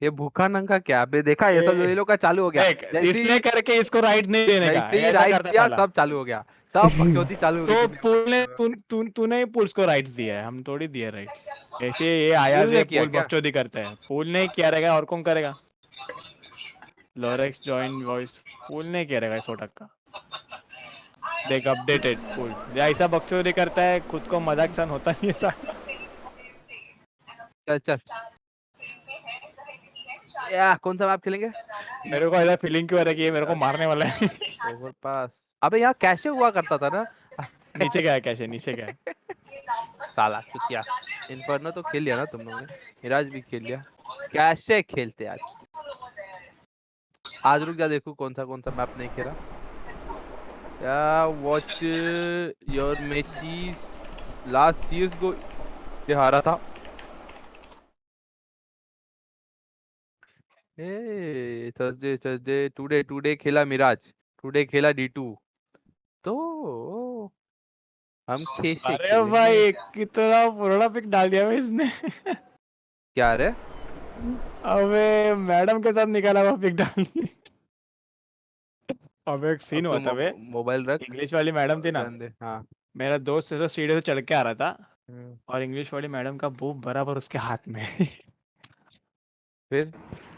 ये भूखा नंगा क्या अबे, देखा ये सब ये लोग का चालू हो गया। देख जैसे इसने ही करके इसको राइट नहीं देने का, जैसे ही ऐसा राइट करता दिया साला। सब चालू हो गया, सब बकचोदी चालू हो गई तो दुनिया पूल ने में। तूने ही पुल्स को राइट्स दिया है, हम थोड़ी दिए राइट्स। ऐसे ये आया फूल से ने किया पुल क्या? बकचोदी करता है, पुल नहीं किया रहेगा और कौन करेगा? लॉरेक्स जॉइन वॉइस, पुल नहीं किया रहेगा 100%। देख अपडेटेड पुल ऐसा बकचोदी करता है, खुद को मजाक सन होता नहीं है साला। चल चल, या कौन सा मैप खेलेंगे? मेरे को ऐसा फीलिंग क्यों आ रहा है कि ये मेरे को मारने वाला है। ओवर पास। अबे यहाँ कैसे हुआ करता था ना। नीचे गया है, कैसे नीचे गया है? साला चुतिया। इन्फर्नो तो खेल लिया ना तुम लोगों ने, मिराज भी खेल लिया, कैसे खेलते आज? आज रुक जा देखू कौन सा मैप नहीं खेला। या watch your matches, last CSGO ये हारा था। ए थर्सडे थर्सडे टुडे खेला मिराज, टुडे खेला D2, तो हम कैसे अरे खेलेंगे? भाई कितना पुराना पिक डाल दिया भाई इसने। क्या रे? अबे मैडम के साथ निकाला हुआ पिक डाल दिया। अब एक अब सीन तो हुआ था बे, मोबाइल रख, इंग्लिश वाली मैडम थी ना, रहने दे। हाँ। मेरा दोस्त ऐसा सीढ़ी से चढ़ के आ रहा था हम्म, और इंग्लिश वाली मैडम का बूब बराबर उसके हाथ में। फिर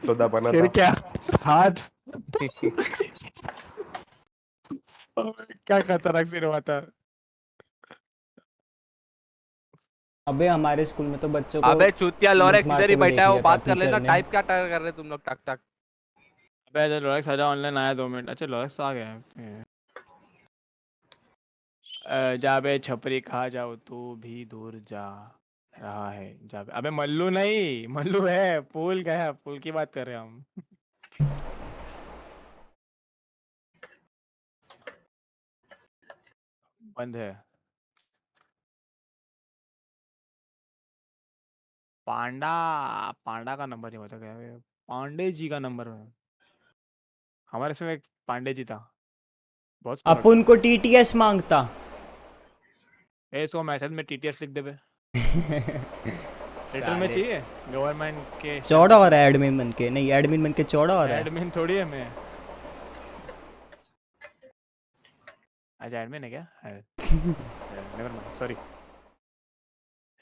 सौदा बना फिर था। क्या, हाथ। अबे, क्या खतरनाक सीन हुआ था। अबे हमारे स्कूल में तो बच्चों को अबे चूतिया, लूट लॉरेक्स मार इधर के ही भी बैठा देख है, वो लिया था बात कर टीचर लेना, ने। टाइप क्या कर रहे तुम लोग, टक टक। अबे लॉरेक्स आजा, ऑनलाइन आया 2 मिनट, अच्छा लॉरेक्स तो आ गया है। जा बे छपरी, खा जाओ तू भी दूर जा रहा है, जा बे। अबे मल्लू नहीं, मल्लू है, पुल गया, पुल की बात कर रहे हैं हम। बंद है। पांडा, पांडा का नंबर नहीं बता गया बे, पांडे जी का नंबर है। हमारे इसमें एक पांडे जी था, बहुत स्कॉलर था। अपन को TTS मांगता। ए इसको मैसेज में TTS लिख दे बे। रिटर्न में साले चाहिए गवर्नमेंट के चौड़ा हो रहा है एडमिन बन के, नहीं एडमिन बन के चौड़ा हो रहा है। एडमिन थोड़ी है मैं। अच्छा एडमिन है क्या? Never mind, sorry.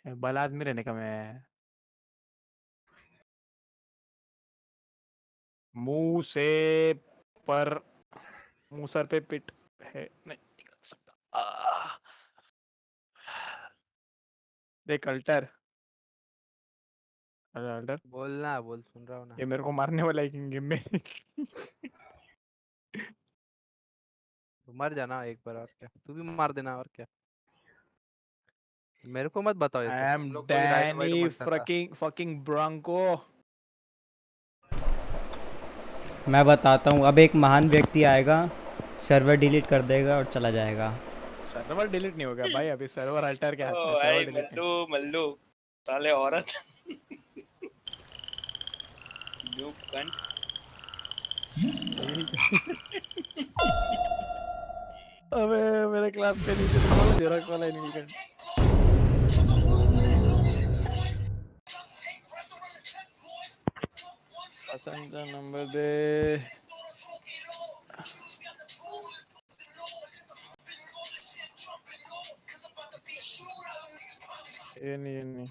भला आदमी रहने का मैं। मुंह से पर, मुंह सर पे पिट है, नहीं निकल सकता। देख अल्टर, अल्टर, बोलना बोल, सुन रहा हूँ ना। ये मेरे को मारने वाला है गेम में। तो मर जाना एक बार, और क्या, तू भी मार देना, और क्या। मेरे को मत बताओ ये I सब, am तुम लोग कोई राइड वाइड Danny मत करना। fucking Bronco. मैं बताता हूँ, अब एक महान व्यक्ति आएगा, सर्वर डिलीट कर देगा और चला जाएगा। सर्वर डिलीट नहीं होगा भाई, अभी सर्वर अल्टर के ओ हाथ में, भाई सर्वर डिलीट नहीं। मल्लू मल्लू साले औरत यू कंट। अबे मेरे क्लास के नीचे तो जेरॉक्स वाला ही निकल गया। पसंद का नंबर दे। ये नहीं।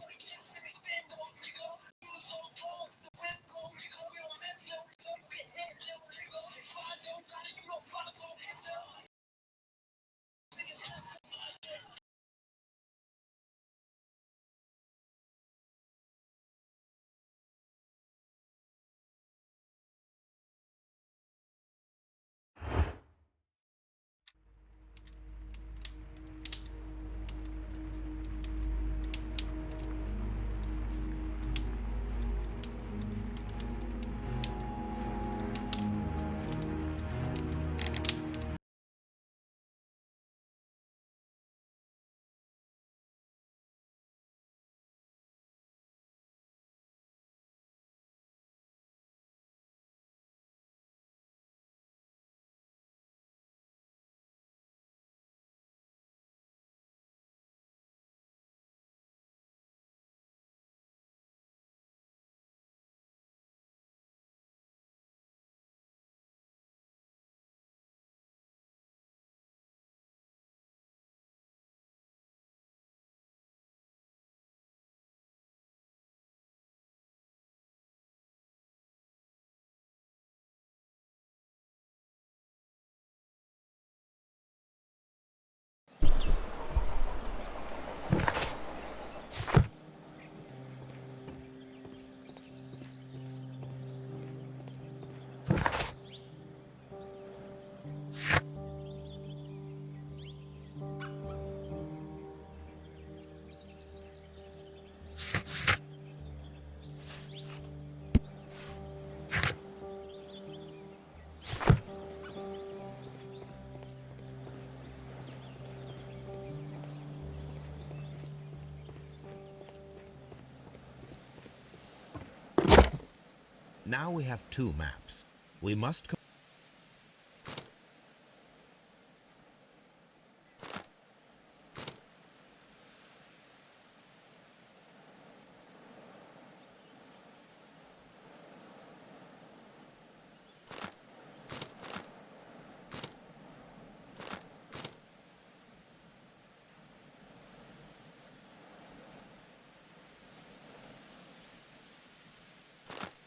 Now we have two maps. We must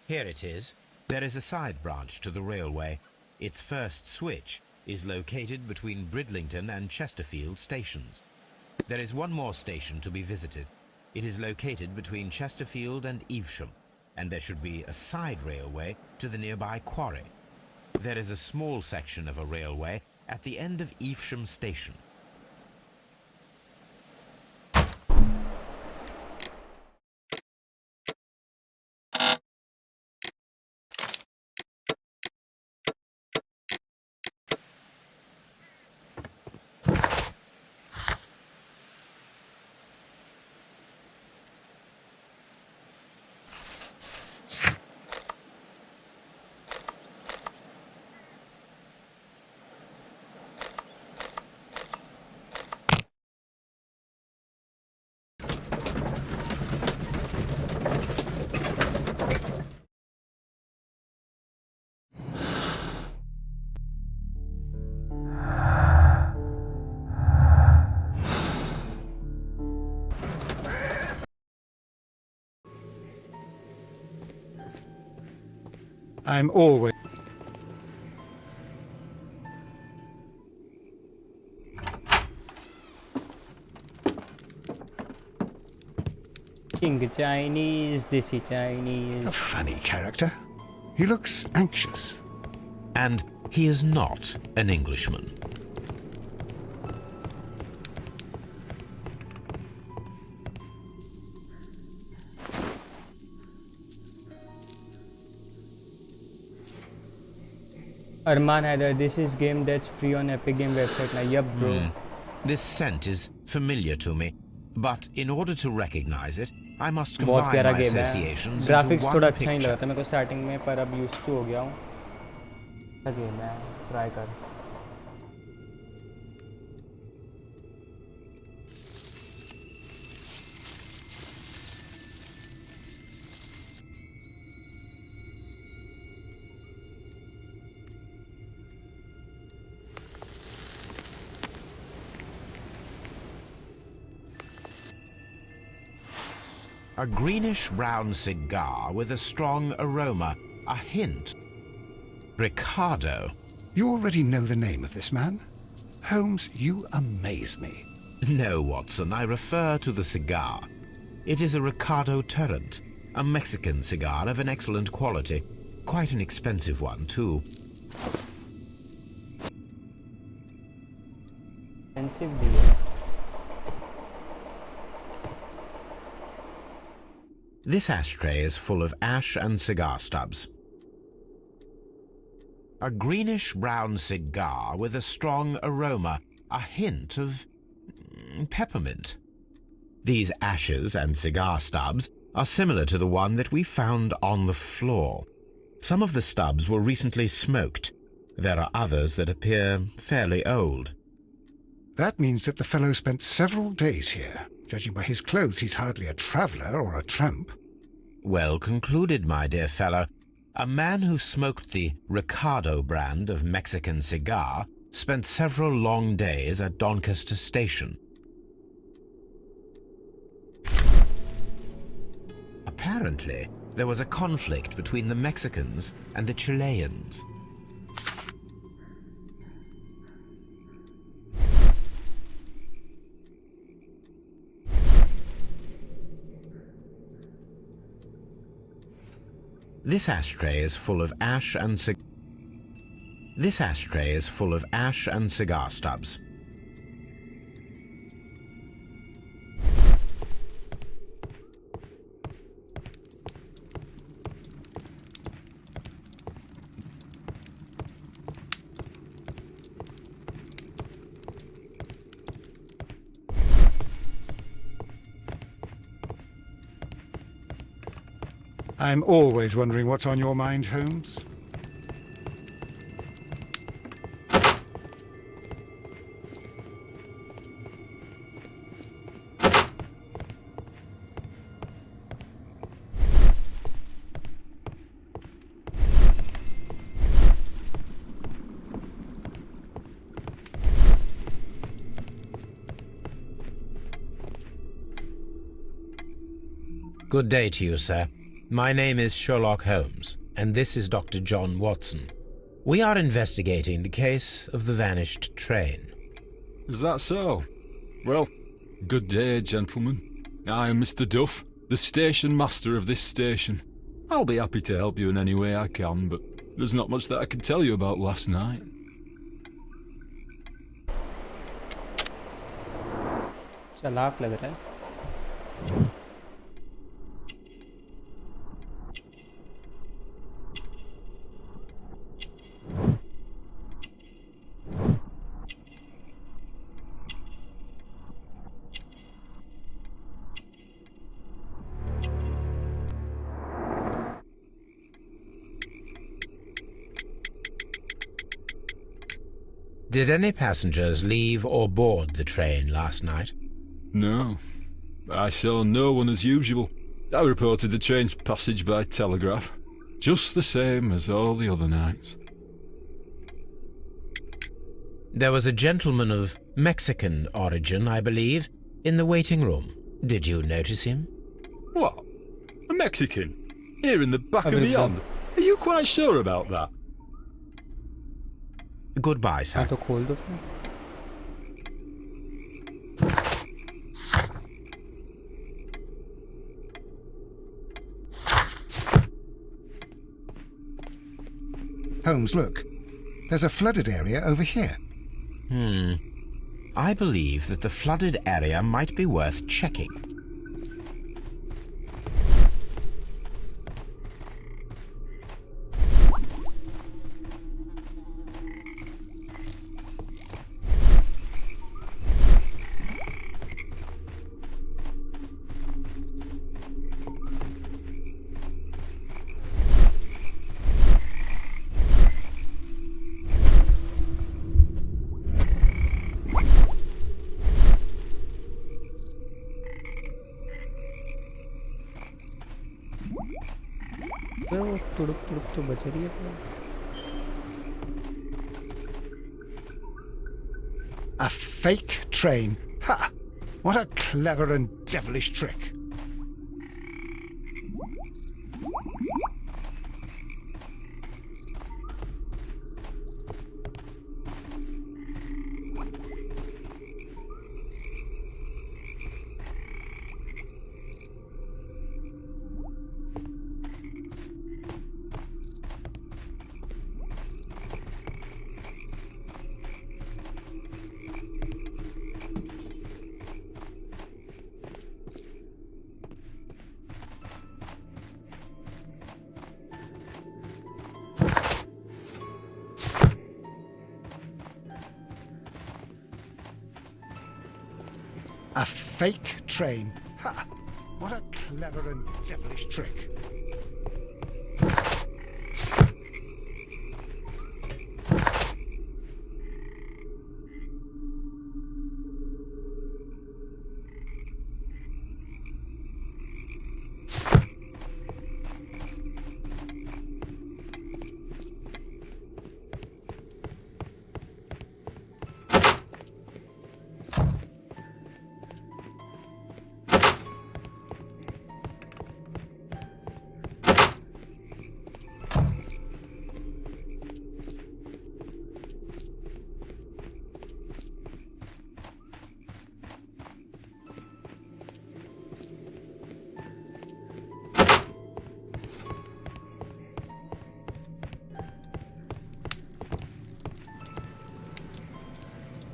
Here it is. There is a side branch to the railway. Its first switch is located between Bridlington and Chesterfield stations. There is one more station to be visited. It is located between Chesterfield and Evesham, and there should be a side railway to the nearby quarry. There is a small section of a railway at the end of Evesham station. I'm always... King Chinese, desi Chinese. a funny character. He looks anxious. And he is not an Englishman. Arman Haider, this is game that's free on Epic Game website now. Yup, bro. This scent is familiar to me, but in order to recognize it, I must बहुत combine प्यारा my game है. associations graphics into थोड़ा one अच्छा नहीं लगा picture. था मेरे को स्टार्टिंग में, पर अब यूज्ड टू हो गया हूँ. अच्छा गेम है, ट्राई कर. A greenish-brown cigar with a strong aroma, a hint. Ricardo. You already know the name of this man? Holmes, you amaze me. No, Watson, I refer to the cigar. It is a Ricardo Turrent, a Mexican cigar of an excellent quality. Quite an expensive one, too. Expensive deal. This ashtray is full of ash and cigar stubs. A greenish-brown cigar with a strong aroma, a hint of peppermint. These ashes and cigar stubs are similar to the one that we found on the floor. Some of the stubs were recently smoked. There are others that appear fairly old. That means that the fellow spent several days here. Judging by his clothes, he's hardly a traveller or a tramp. Well concluded, my dear fellow. A man who smoked the Ricardo brand of Mexican cigar spent several long days at Doncaster Station. Apparently, there was a conflict between the Mexicans and the Chileans. This ashtray is full of ash and cigar stubs. I'm always wondering what's on your mind, Holmes. Good day to you, sir. My name is Sherlock Holmes, and this is Dr. John Watson. We are investigating the case of the vanished train. Is that so? Well, good day, gentlemen. I am Mr. Duff, the station master of this station. I'll be happy to help you in any way I can, but there's not much that I can tell you about last night. चालाक लग रहा है. Did any passengers leave or board the train last night? No. I saw no one as usual. I reported the train's passage by telegraph. Just the same as all the other nights. There was a gentleman of Mexican origin, I believe, in the waiting room. Did you notice him? What? A Mexican? Here in the back of beyond? Are you quite sure about that? Goodbye, sir. हाँ तो खोल दो फिर. Holmes, look. There's a flooded area over here. I believe that the flooded area might be worth checking. वो तुड़ुक तुड़ुक तो बच रही है तो। A fake train. Ha! What a clever and devilish trick. A fake train. Ha! What a clever and devilish trick.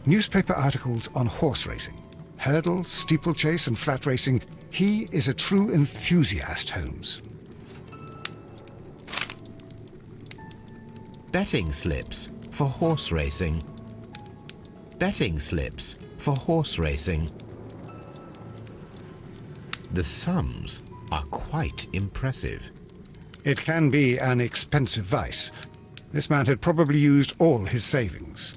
Newspaper articles on horse racing. Hurdle, steeplechase and flat racing. He is a true enthusiast, Holmes. Betting slips for horse racing. Betting slips for horse racing. The sums are quite impressive. It can be an expensive vice. This man had probably used all his savings.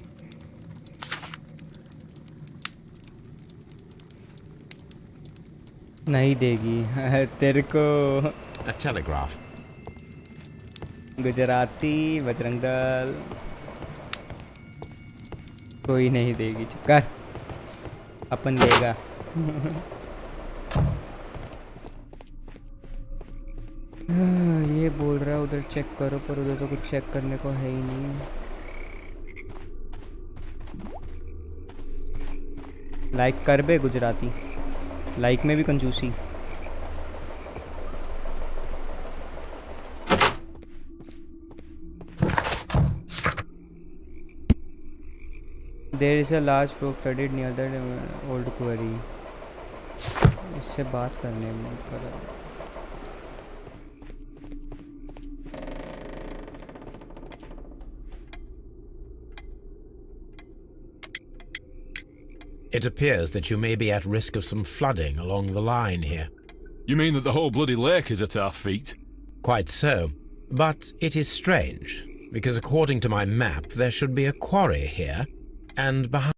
नहीं देगी तेरे को। A telegraph. Gujarati Bajrang Dal कोई नहीं देगी, चुप कर, अपन देगा। ये बोल रहा है उधर चेक करो, पर उधर तो कुछ चेक करने को है ही नहीं। लाइक कर बे गुजराती, लाइक में भी कंजूसी। There is a large flow flooded near the old quarry. इससे बात करने में कर। It appears that you may be at risk of some flooding along the line here. You mean that the whole bloody lake is at our feet? Quite so. But it is strange, because according to my map, there should be a quarry here, and behind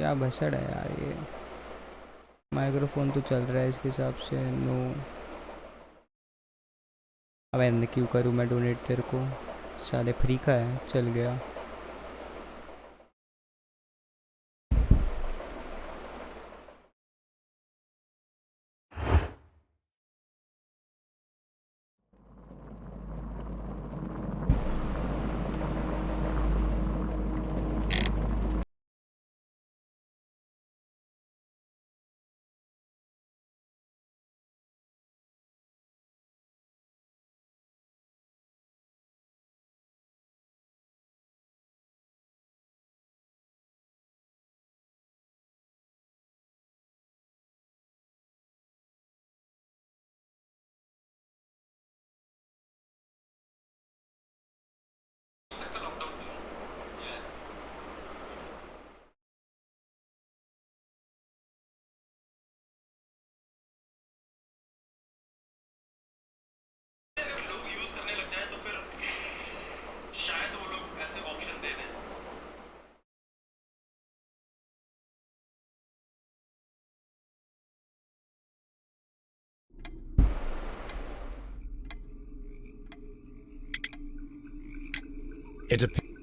क्या भसड़ है यार ये। Microphone तो चल रहा है इसके हिसाब से। नो अब एंड क्यों करूँ मैं डोनेट तेरे को, साले फ्री का है, चल गया।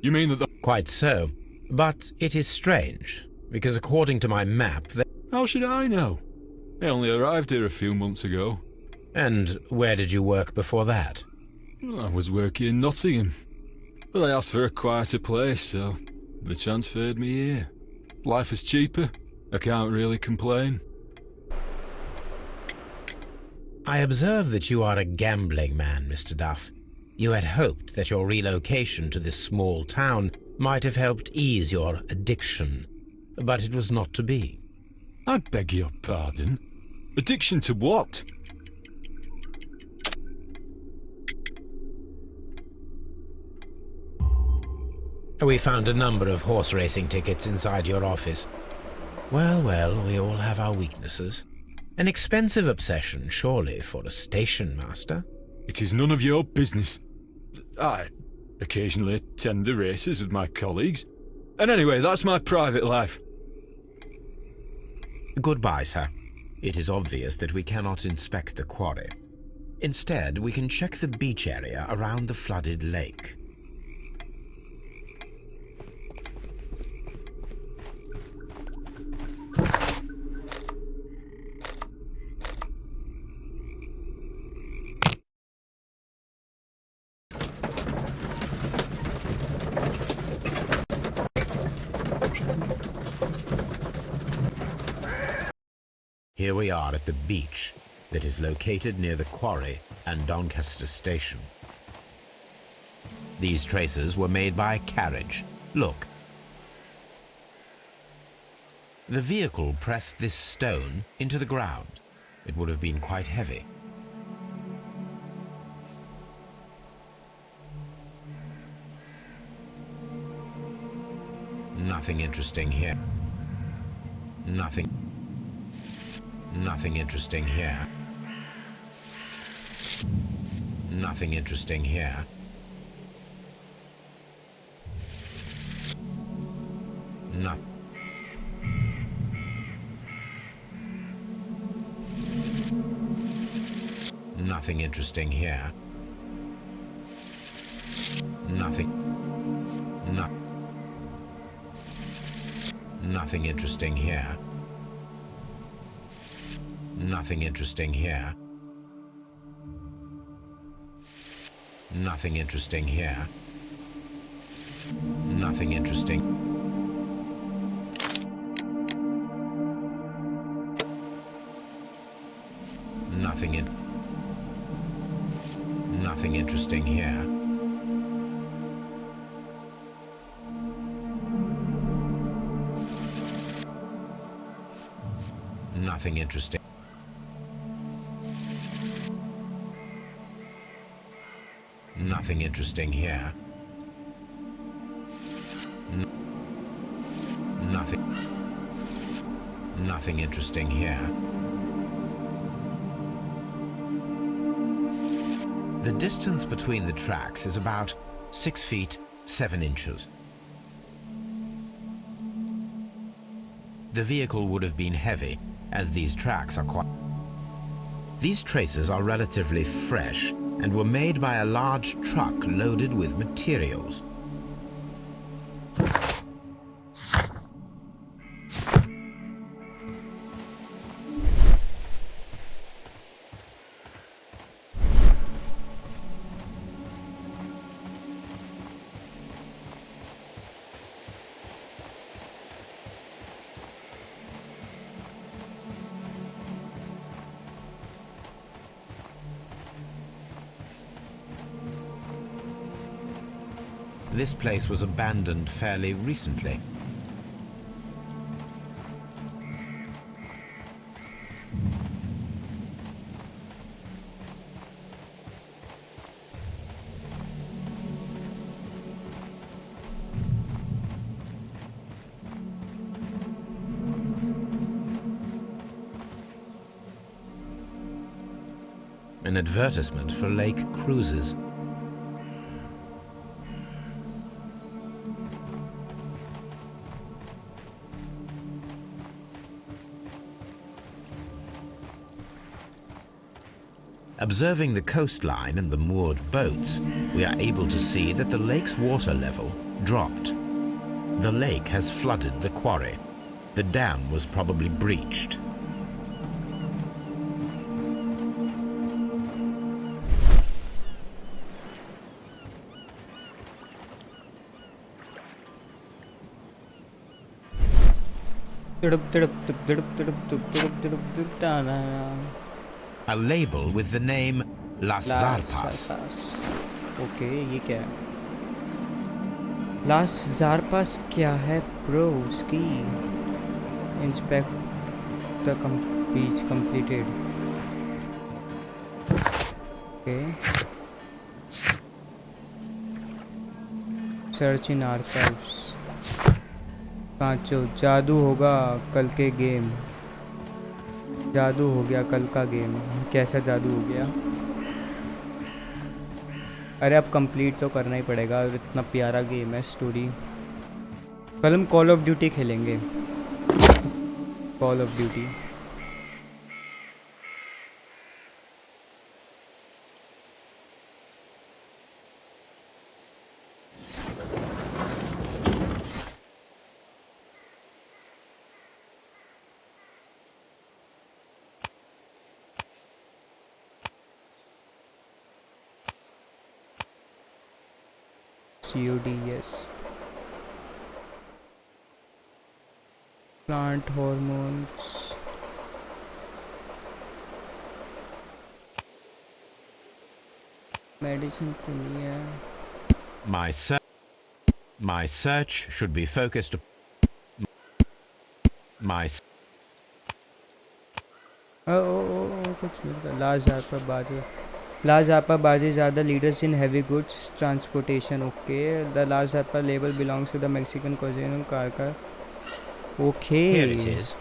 You mean that the... Quite so. But it is strange, because according to my map... How should I know? I only arrived here a few months ago. And where did you work before that? Well, I was working in Nottingham. But I asked for a quieter place, so they transferred me here. Life is cheaper. I can't really complain. I observe that you are a gambling man, Mr. Duff. You had hoped that your relocation to this small town might have helped ease your addiction, but it was not to be. I beg your pardon? Addiction to what? We found a number of horse racing tickets inside your office. Well, well, we all have our weaknesses. An expensive obsession, surely, for a station master. It is none of your business. I occasionally attend the races with my colleagues. And anyway, that's my private life. Goodbye, sir. It is obvious that we cannot inspect the quarry. Instead, we can check the beach area around the flooded lake. Here we are at the beach that is located near the quarry and Doncaster station. These traces were made by a carriage. Look. The vehicle pressed this stone into the ground. It would have been quite heavy. Nothing interesting here. Nothing interesting here. Nothing interesting here. Nothing interesting here. Nothing interesting here. Nothing interesting here. Nothing interesting here. Nothing interesting. Nothing interesting here. Nothing interesting. Nothing interesting here. Nothing interesting here. The distance between the tracks is about 6 feet 7 inches. the vehicle would have been heavy, as these tracks are quite... These traces are relatively fresh and were made by a large truck loaded with materials. This place was abandoned fairly recently. An advertisement for lake cruises. Observing the coastline and the moored boats, we are able to see that the lake's water level dropped. The lake has flooded the quarry. The dam was probably breached. A label with the name Las Zarpas. Okay ये क्या है? लास ज़ारपास क्या है bro? उसकी inspect the beach completed. Okay search in archives. पांचों जादू होगा कल के गेम. जादू हो गया कल का गेम. कैसा जादू हो गया? अरे अब कंप्लीट तो करना ही पड़ेगा. इतना प्यारा गेम है. स्टोरी. कल हम कॉल ऑफ ड्यूटी खेलेंगे. Call of duty. COD, yes. Plant hormones. Medicine तो नहीं है. My search should be focused. कुछ मिलता. Large Zappa barges are the leaders in heavy goods transportation. Okay, the Large Zappa label belongs to the Mexican Corsair car. Okay. Here it is.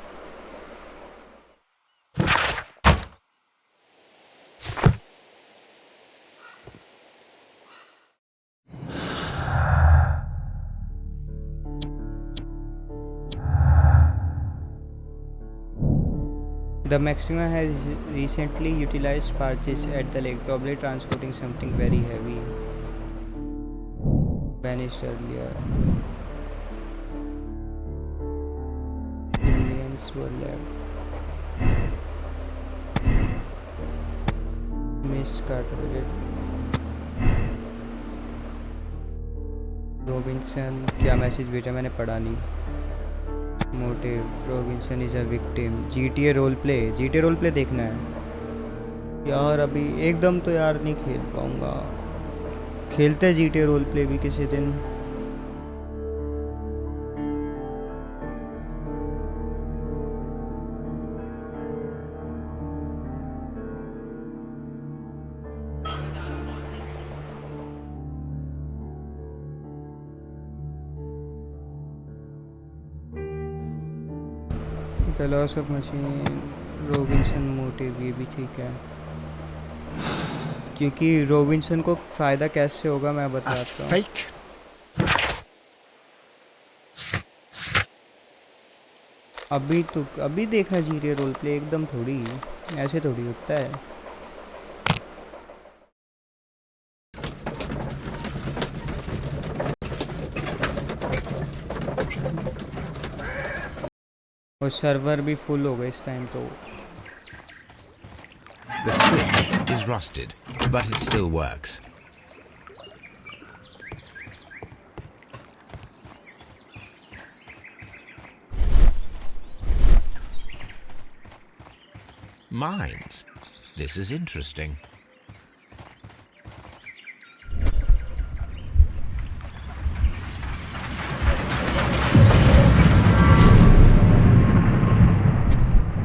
The Mexican has recently utilized barges at the lake, probably transporting something very heavy. Vanished earlier. Millions were left. Miscalculated. Robinson, क्या message भेजा मैंने पढ़ा नहीं. Motive. Robinson is a victim. GTA role play देखना है यार. अभी एकदम तो यार नहीं खेल पाऊंगा. खेलते हैं GTA रोल प्ले भी किसी दिन. The loss of machine. Robinson motive ये भी ठीक है, क्योंकि रॉबिन्सन को फ़ायदा कैसे होगा मैं बताता हूँ. अभी देखा जी रहे रोल प्ले एकदम थोड़ी ऐसे थोड़ी होता है। और सर्वर भी फुल हो गए इस टाइम तो। The switch is rusted, but it still works. Mines. This is interesting.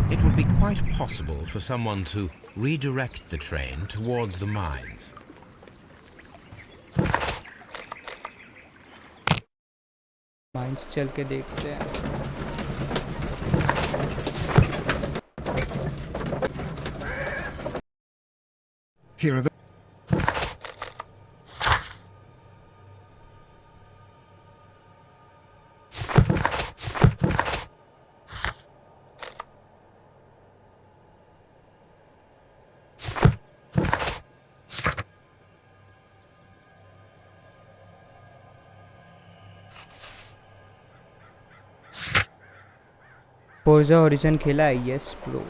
It would be quite possible for someone to redirect the train towards the mines. Mines चल के देखते हैं। Here are the Forza horizon खेला है? Yes bro.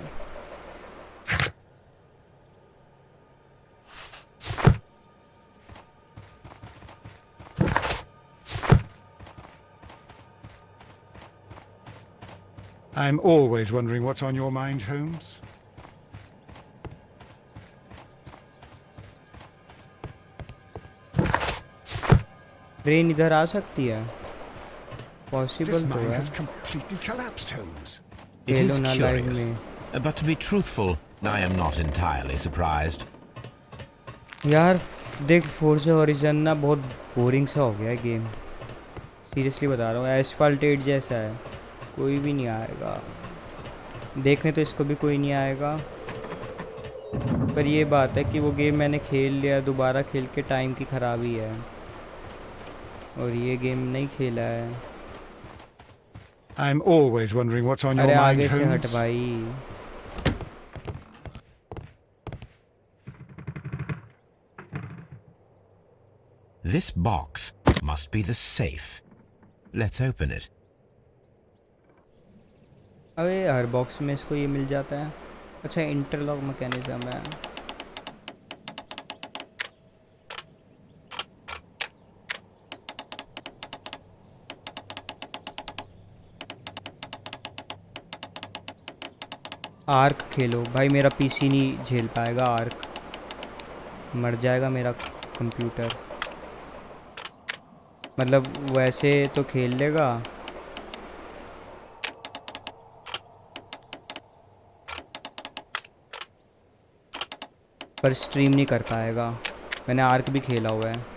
I'm always wondering what's on your mind, Holmes. Train इधर आ सकती है? Possible This तो mine है। has completely collapsed, Holmes. It Khelo is ना लाइव curious, में। but to be truthful, I am not entirely surprised. यार देख Forza horizon ना बहुत बोरिंग सा हो गया है गेम। सीरियसली बता रहा हूँ, एस्फाल्टेड जैसा है। कोई भी नहीं आएगा देखने, तो इसको भी कोई नहीं आएगा। पर ये बात है कि वो गेम मैंने खेल लिया, दोबारा खेल के टाइम की खराबी है। और ये गेम नहीं खेला है। I'm always wondering what's on your अरे mind, आगे से हट Holmes. भाई। This box must be the safe. Let's open it. अबे हर बॉक्स में इसको ये मिल जाता है। अच्छा इंटरलॉक मैकेनिज्म है। आर्क खेलो भाई, मेरा पीसी नहीं झेल पाएगा आर्क, मर जाएगा मेरा कंप्यूटर। मतलब वैसे तो खेल लेगा, पर स्ट्रीम नहीं कर पाएगा। मैंने आर्क भी खेला हुआ है।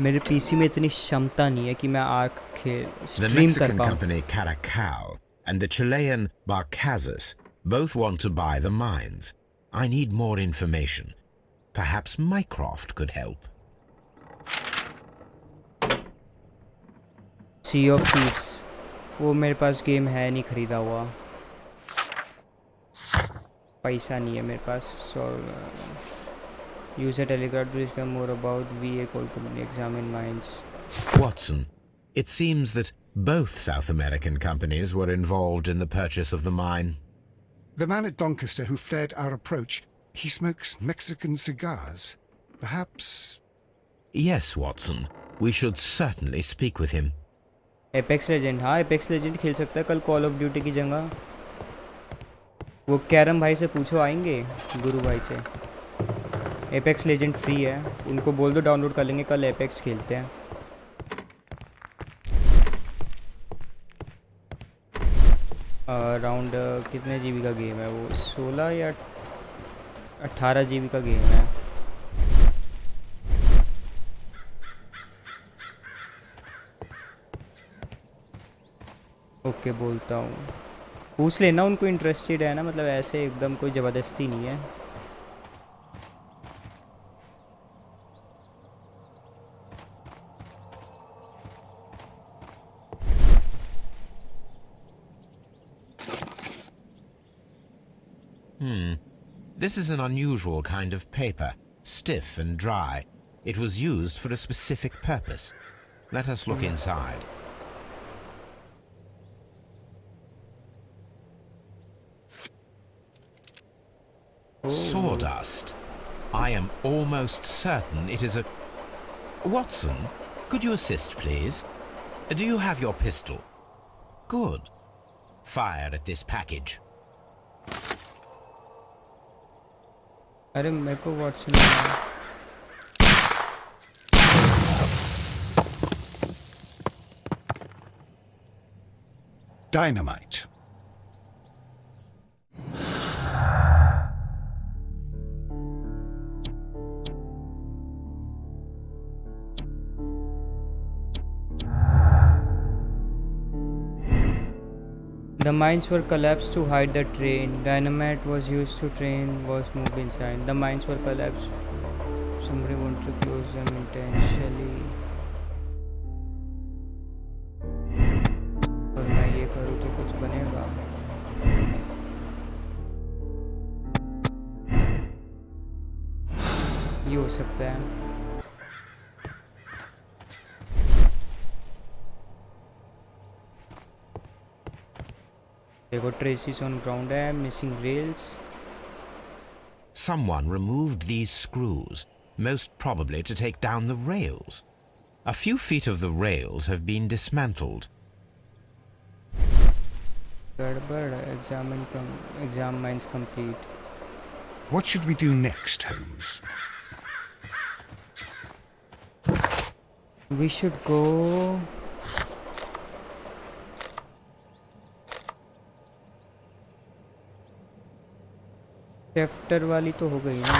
मेरे पीसी में इतनी क्षमता नहीं है कि मैं आर्क The स्ट्रीम कर Mexican पाऊँ। company Caracao and the Chilean Barcazas both want to buy the mines. I need more information. Perhaps Mycroft could help. Sea of thieves, वो मेरे पास गेम है नहीं खरीदा हुआ, पैसा नहीं है मेरे पास। So use a telegraph to discuss more about VA coal company examine mines. Watson, it seems that both South American companies were involved in the purchase of the mine. The man at Doncaster who flared our approach, he smokes Mexican cigars. Perhaps... Yes, Watson. We should certainly speak with him. Apex legend, हाँ apex legend खेल सकता है कल call of duty की जगह। वो carrom भाई से पूछो, आएंगे गुरु भाई से। एपेक्स लेजेंड फ्री है, उनको बोल दो डाउनलोड कर लेंगे, कल एपेक्स खेलते हैं। अराउंड कितने जीबी का गेम है वो? 16 या 18 जीबी का गेम है। ओके बोलता हूँ। पूछ लेना उनको इंटरेस्टेड है ना, मतलब ऐसे एकदम कोई ज़बरदस्ती नहीं है। This is an unusual kind of paper, stiff and dry. It was used for a specific purpose. Let us look inside. Sawdust. I am almost certain it is a... Watson, could you assist, please? Do you have your pistol? Good. Fire at this package. अरे मेरे को Watson Dynamite. The mines were collapsed to hide the train. Dynamite was used to train was moved inside. The mines were collapsed. Somebody wanted to close them intentionally. और मैं ये करूँ तो कुछ बनेगा. ये हो सकता है. देखो traces on ground है, missing rails. Someone removed these screws, most probably to take down the rails. A few feet of the rails have been dismantled. Exam mines complete. What should we do next, Holmes? We should go... chapter वाली तो हो गई ना.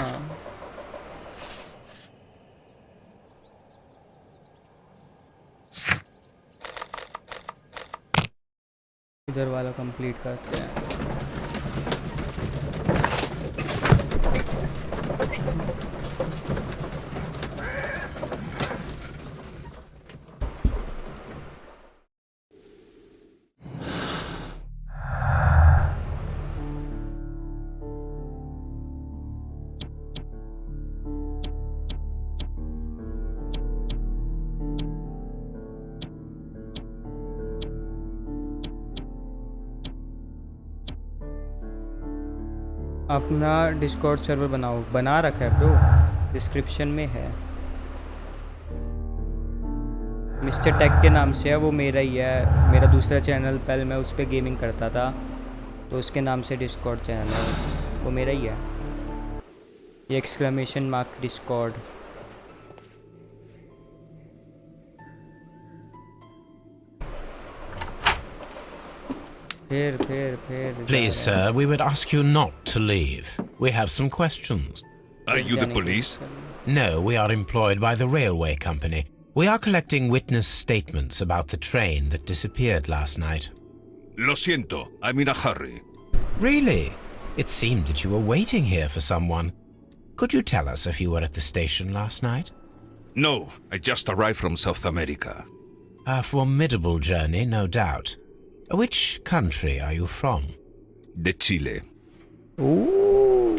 इधर वाला complete करते हैं. अपना डिस्कॉर्ड सर्वर बनाओ. बना रखा है ब्रो, डिस्क्रिप्शन में है. मिस्टर टेक के नाम से है, वो मेरा ही है. मेरा दूसरा चैनल पहले मैं उस पर गेमिंग करता था, तो उसके नाम से डिस्कॉर्ड चैनल है, वो मेरा ही है. ये exclamation mark Discord. Please, sir, we would ask you not to leave. We have some questions. Are you the police? No, we are employed by the railway company. We are collecting witness statements about the train that disappeared last night. Lo siento, I'm in a hurry. Really? It seemed that you were waiting here for someone. Could you tell us if you were at the station last night? No, I just arrived from South America. A formidable journey, no doubt. Which country are you from? De Chile. Ooh.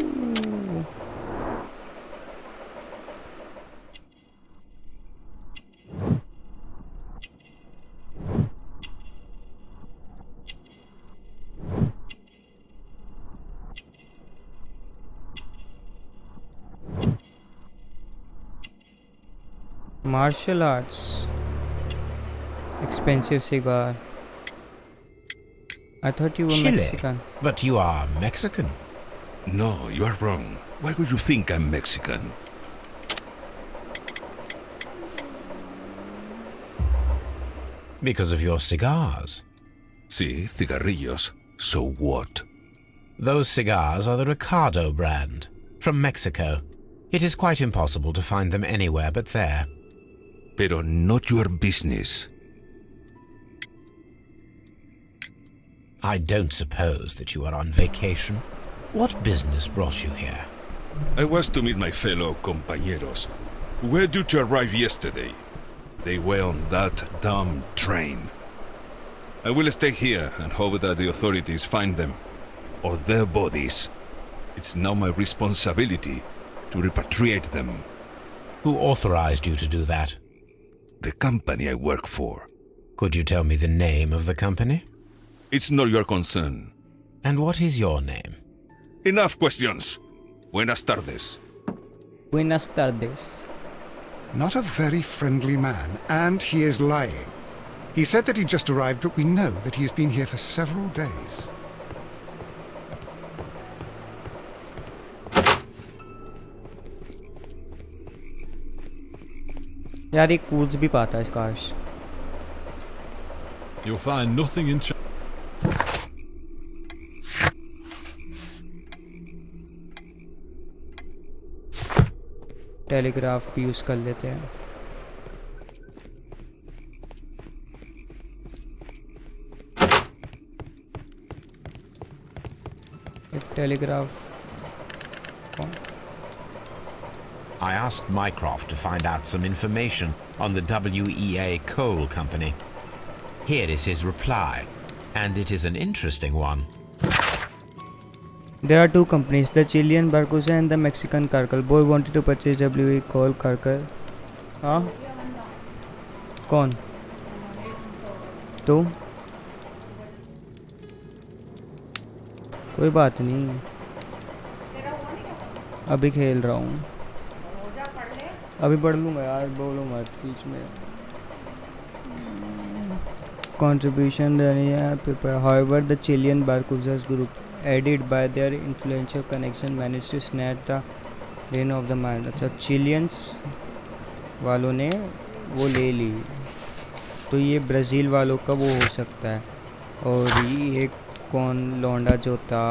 Martial arts. Expensive cigar. I thought you were Chile. Mexican. But you are Mexican. No, you are wrong. Why would you think I'm Mexican? Because of your cigars. Sí, cigarrillos. So what? Those cigars are the Ricardo brand, from Mexico. It is quite impossible to find them anywhere but there. Pero not your business. I don't suppose that you are on vacation. What business brought you here? I was to meet my fellow compañeros, who were due to arrive yesterday. They were on that damn train. I will stay here and hope that the authorities find them, or their bodies. It's now my responsibility to repatriate them. Who authorized you to do that? The company I work for. Could you tell me the name of the company? It's not your concern. And what is your name? Enough questions. Buenas tardes. Buenas tardes. Not a very friendly man, and he is lying. He said that he just arrived, but we know that he has been here for several days. यार ये कूद भी पाता है काश. You'll find nothing interesting. Telegraph भी use कर लेते हैं. एक telegraph. I asked Mycroft to find out some information on the WEA Coal Company. Here is his reply, and it is an interesting one. There are two companies, the Chilean Barcosa and the Mexican Carcal. Both wanted to purchase WE Coal Carcal. हाँ? कौन? तो? कोई बात नहीं. अभी खेल रहा हूँ. अभी पढ़ लूँगा यार, बोलो मत बीच में. Contribution people. However, the Chilean Barcosa's group, aided by their influential connection, managed to snatch the reign of the mine. अच्छा चिलियंस वालों ने वो ले ली, तो ये ब्राज़ील वालों का वो हो सकता है. और ये एक कौन लौंडा जो था,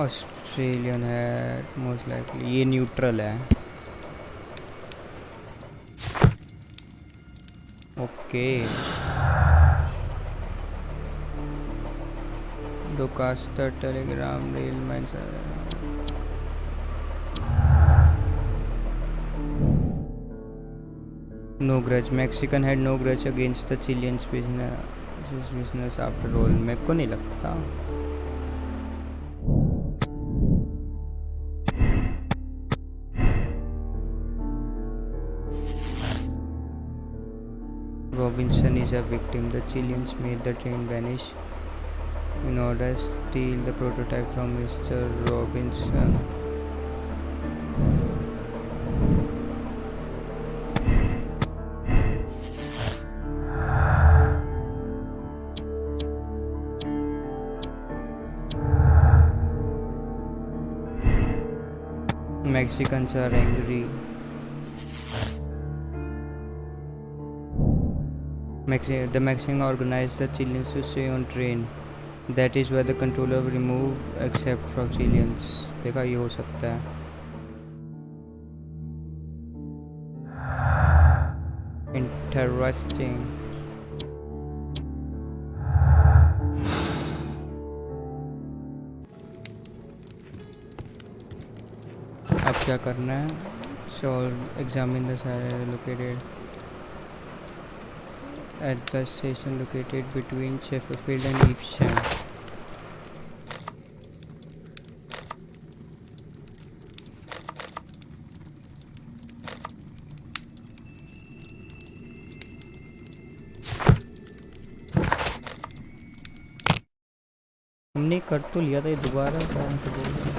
ऑस्ट्रेलियन है मोस्ट लाइकली, ये न्यूट्रल है. Okay. Doncaster telegram rail mine. No grudge. Mexican had no grudge against the Chilean business after all. मेरे को नहीं लगता. Robinson is a victim. The Chileans made the train vanish in order to steal the prototype from Mr. Robinson. Mexicans are angry. The Mexicans organized the Chileans to stay on train. That is why the controller remove except for Chileans. देखा ये हो सकता है. Interesting. अब क्या करना है? Solve, examine the area located at the station located between Sheffield and Evesham. हमने कर तो लिया था, ये दोबारा कौन से बोल रहे हैं?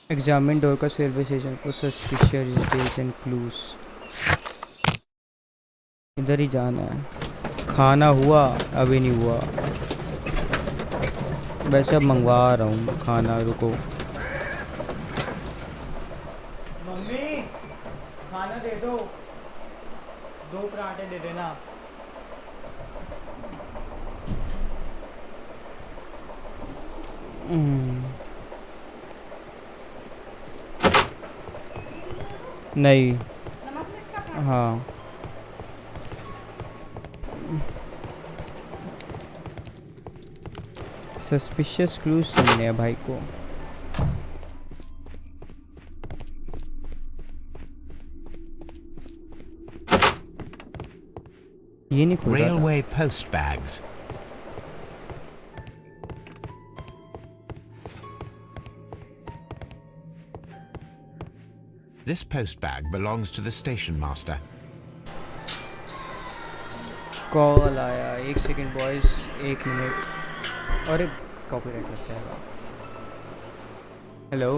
Examine Dorcas railway station for suspicious details and clues. इधर ही जाना है. खाना हुआ? अभी नहीं हुआ. वैसे अब मंगवा रहा हूँ खाना. रुको. मम्मी खाना दे दो. 2 पराठे दे देना. नहीं. हाँ. सस्पिशियस क्लूज सुनने हैं भाई को. ये नहीं खुल रहा था. Railway post bags. This post bag belongs to the station master. Call आया. 1 सेकेंड बॉयज. 1 मिनट. अरे कॉपीराइट लग जाएगा. हेलो.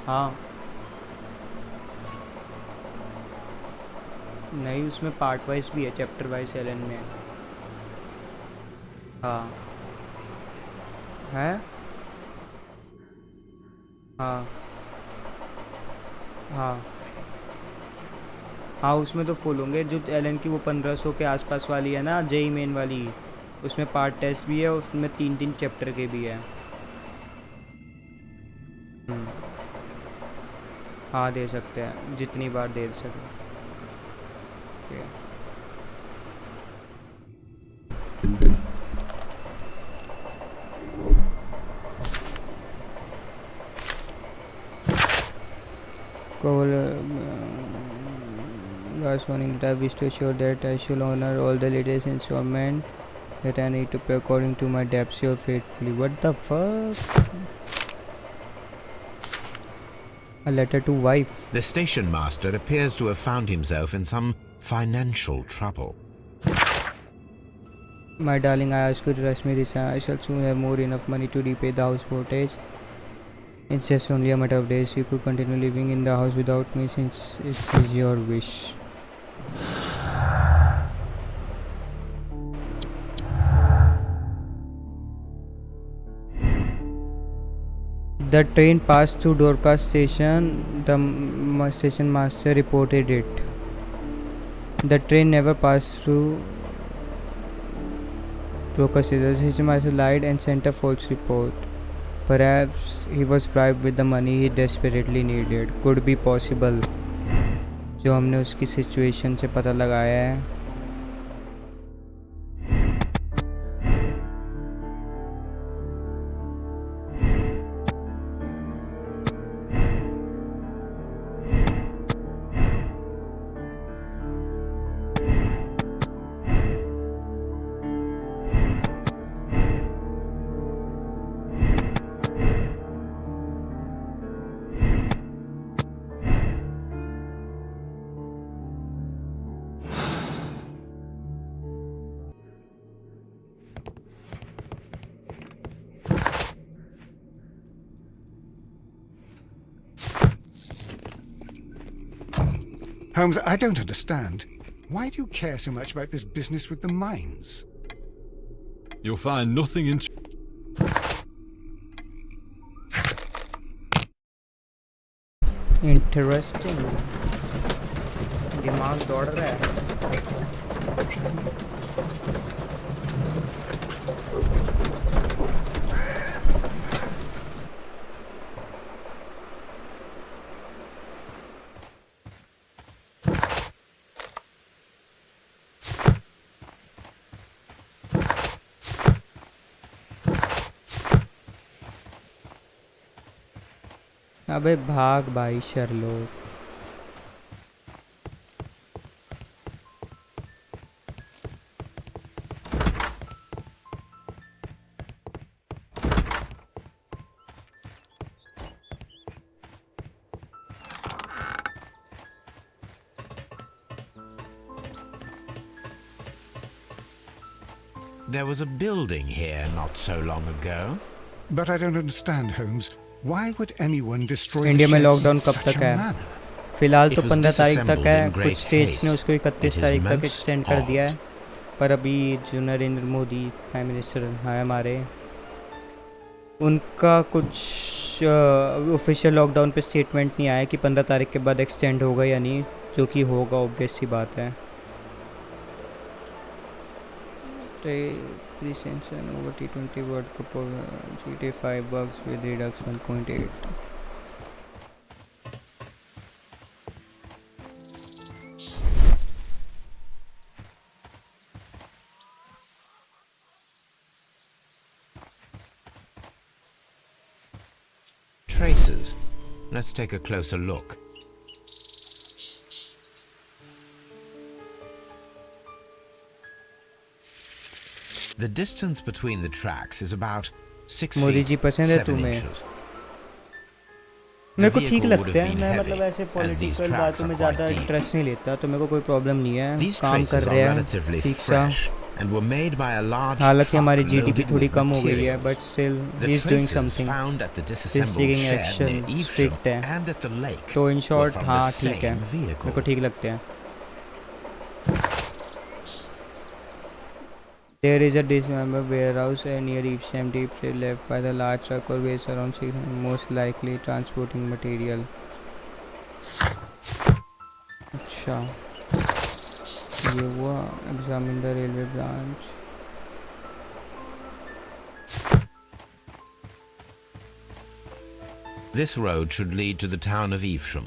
हाँ. नहीं उसमें पार्ट वाइज भी है. चैप्टर वाइज एलन में. हाँ है. हाँ हाँ हाँ. उसमें तो फुल होंगे. जो एलन की वो 1500 के आसपास वाली है ना, जेई मेन वाली, उसमें पार्ट टेस्ट भी है. उसमें 3 चैप्टर के भी है. हाँ दे सकते हैं जितनी बार दे सकें. Last warning that I wish to assure that I shall honor all the latest installment that I need to pay according to my debts your faithfully. What the fuck? A letter to wife. The station master appears to have found himself in some financial trouble. My darling, I ask you to trust me this time. I shall soon have more enough money to repay the house mortgage. It's just only a matter of days. You could continue living in the house without me since it is your wish. The train passed through Dorcas station. The station master reported it. The train never passed through Dorcas station. The station master lied and sent a false report. Perhaps he was bribed with the money he desperately needed. Could be possible. जो हमने उसकी situation से पता लगाया है. Holmes, I don't understand. Why do you care so much about this business with the mines? You'll find nothing Interesting. दिमाग दौड़ रहा है. अबे भाग भाई Sherlock. There was a building here not so long ago. But I don't understand, Holmes. Why would anyone destroy the India में shed lockdown in कब such तक a है? manner? फिलहाल तो It was 15 तारीख तक disassembled है, in कुछ great स्टेट्स ने haste. उसको 31 It is तारीख तक most एक्सटेंड कर दिया odd. है, पर अभी जो नरेंद्र मोदी प्राइम मिनिस्टर हैं हमारे, उनका कुछ ऑफिशियल लॉकडाउन पे स्टेटमेंट नहीं आया कि 15 तारीख के बाद एक्सटेंड होगा या नहीं, जो कि होगा, ऑब्वियस सी बात है। Recension over T20 World Cup of GTA 5 bugs with Redux 1.8. Traces. Let's take a closer look. The distance between the tracks is about 6 Modi feet जी पसंद है 7 तुम्हें? inches. मेरे को The ठीक vehicle would लगते have हैं, been मैं heavy, मतलब ऐसे as these पॉलिटिकल tracks बातों are में quite ज़्यादा deep. इंटरेस्ट नहीं लेता, तो मेरे को कोई प्रॉब्लम नहीं है, These काम कर traces रहे are हैं relatively ठीक सा। fresh and were made by a large हालांकि truck हमारी जीडीपी loaded थोड़ी with कम हो गई है, materials. But still The he is doing traces something, found at the he is disassembled taking shed action, near strict Evesham है, and at the lake तो इन were short from हाँ the ठीक है, same मेरे vehicle. को ठीक लगते हैं। There is a dismembered warehouse near Evesham Deep left by the large truck or weighs around 600, most likely transporting material. अच्छा, ये हुआ। Examine the railway branch. This road should lead to the town of Evesham.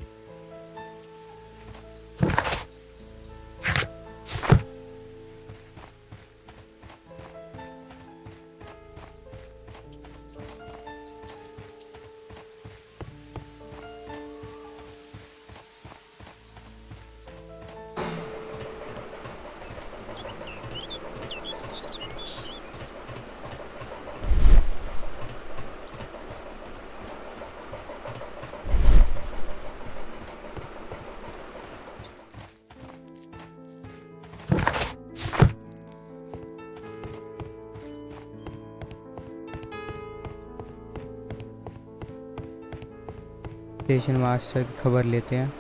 Station master की खबर लेते हैं।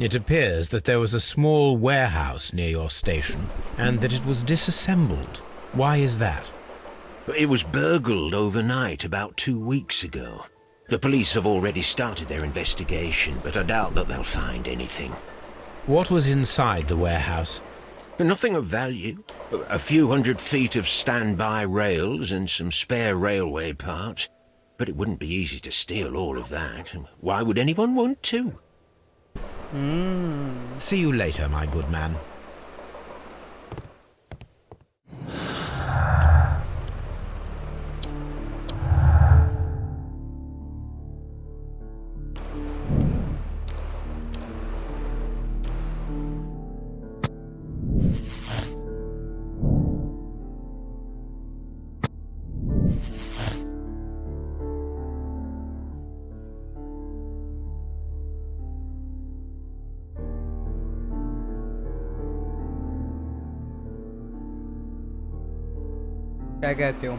It appears that there was a small warehouse near your station and that it was disassembled. Why is that? It was burgled overnight about 2 weeks ago. The police have already started their investigation, but I doubt that they'll find anything. What was inside the warehouse? Nothing of value. A few hundred feet of standby rails and some spare railway parts. But it wouldn't be easy to steal all of that. Why would anyone want to? See you later, my good man. क्या कहते हो?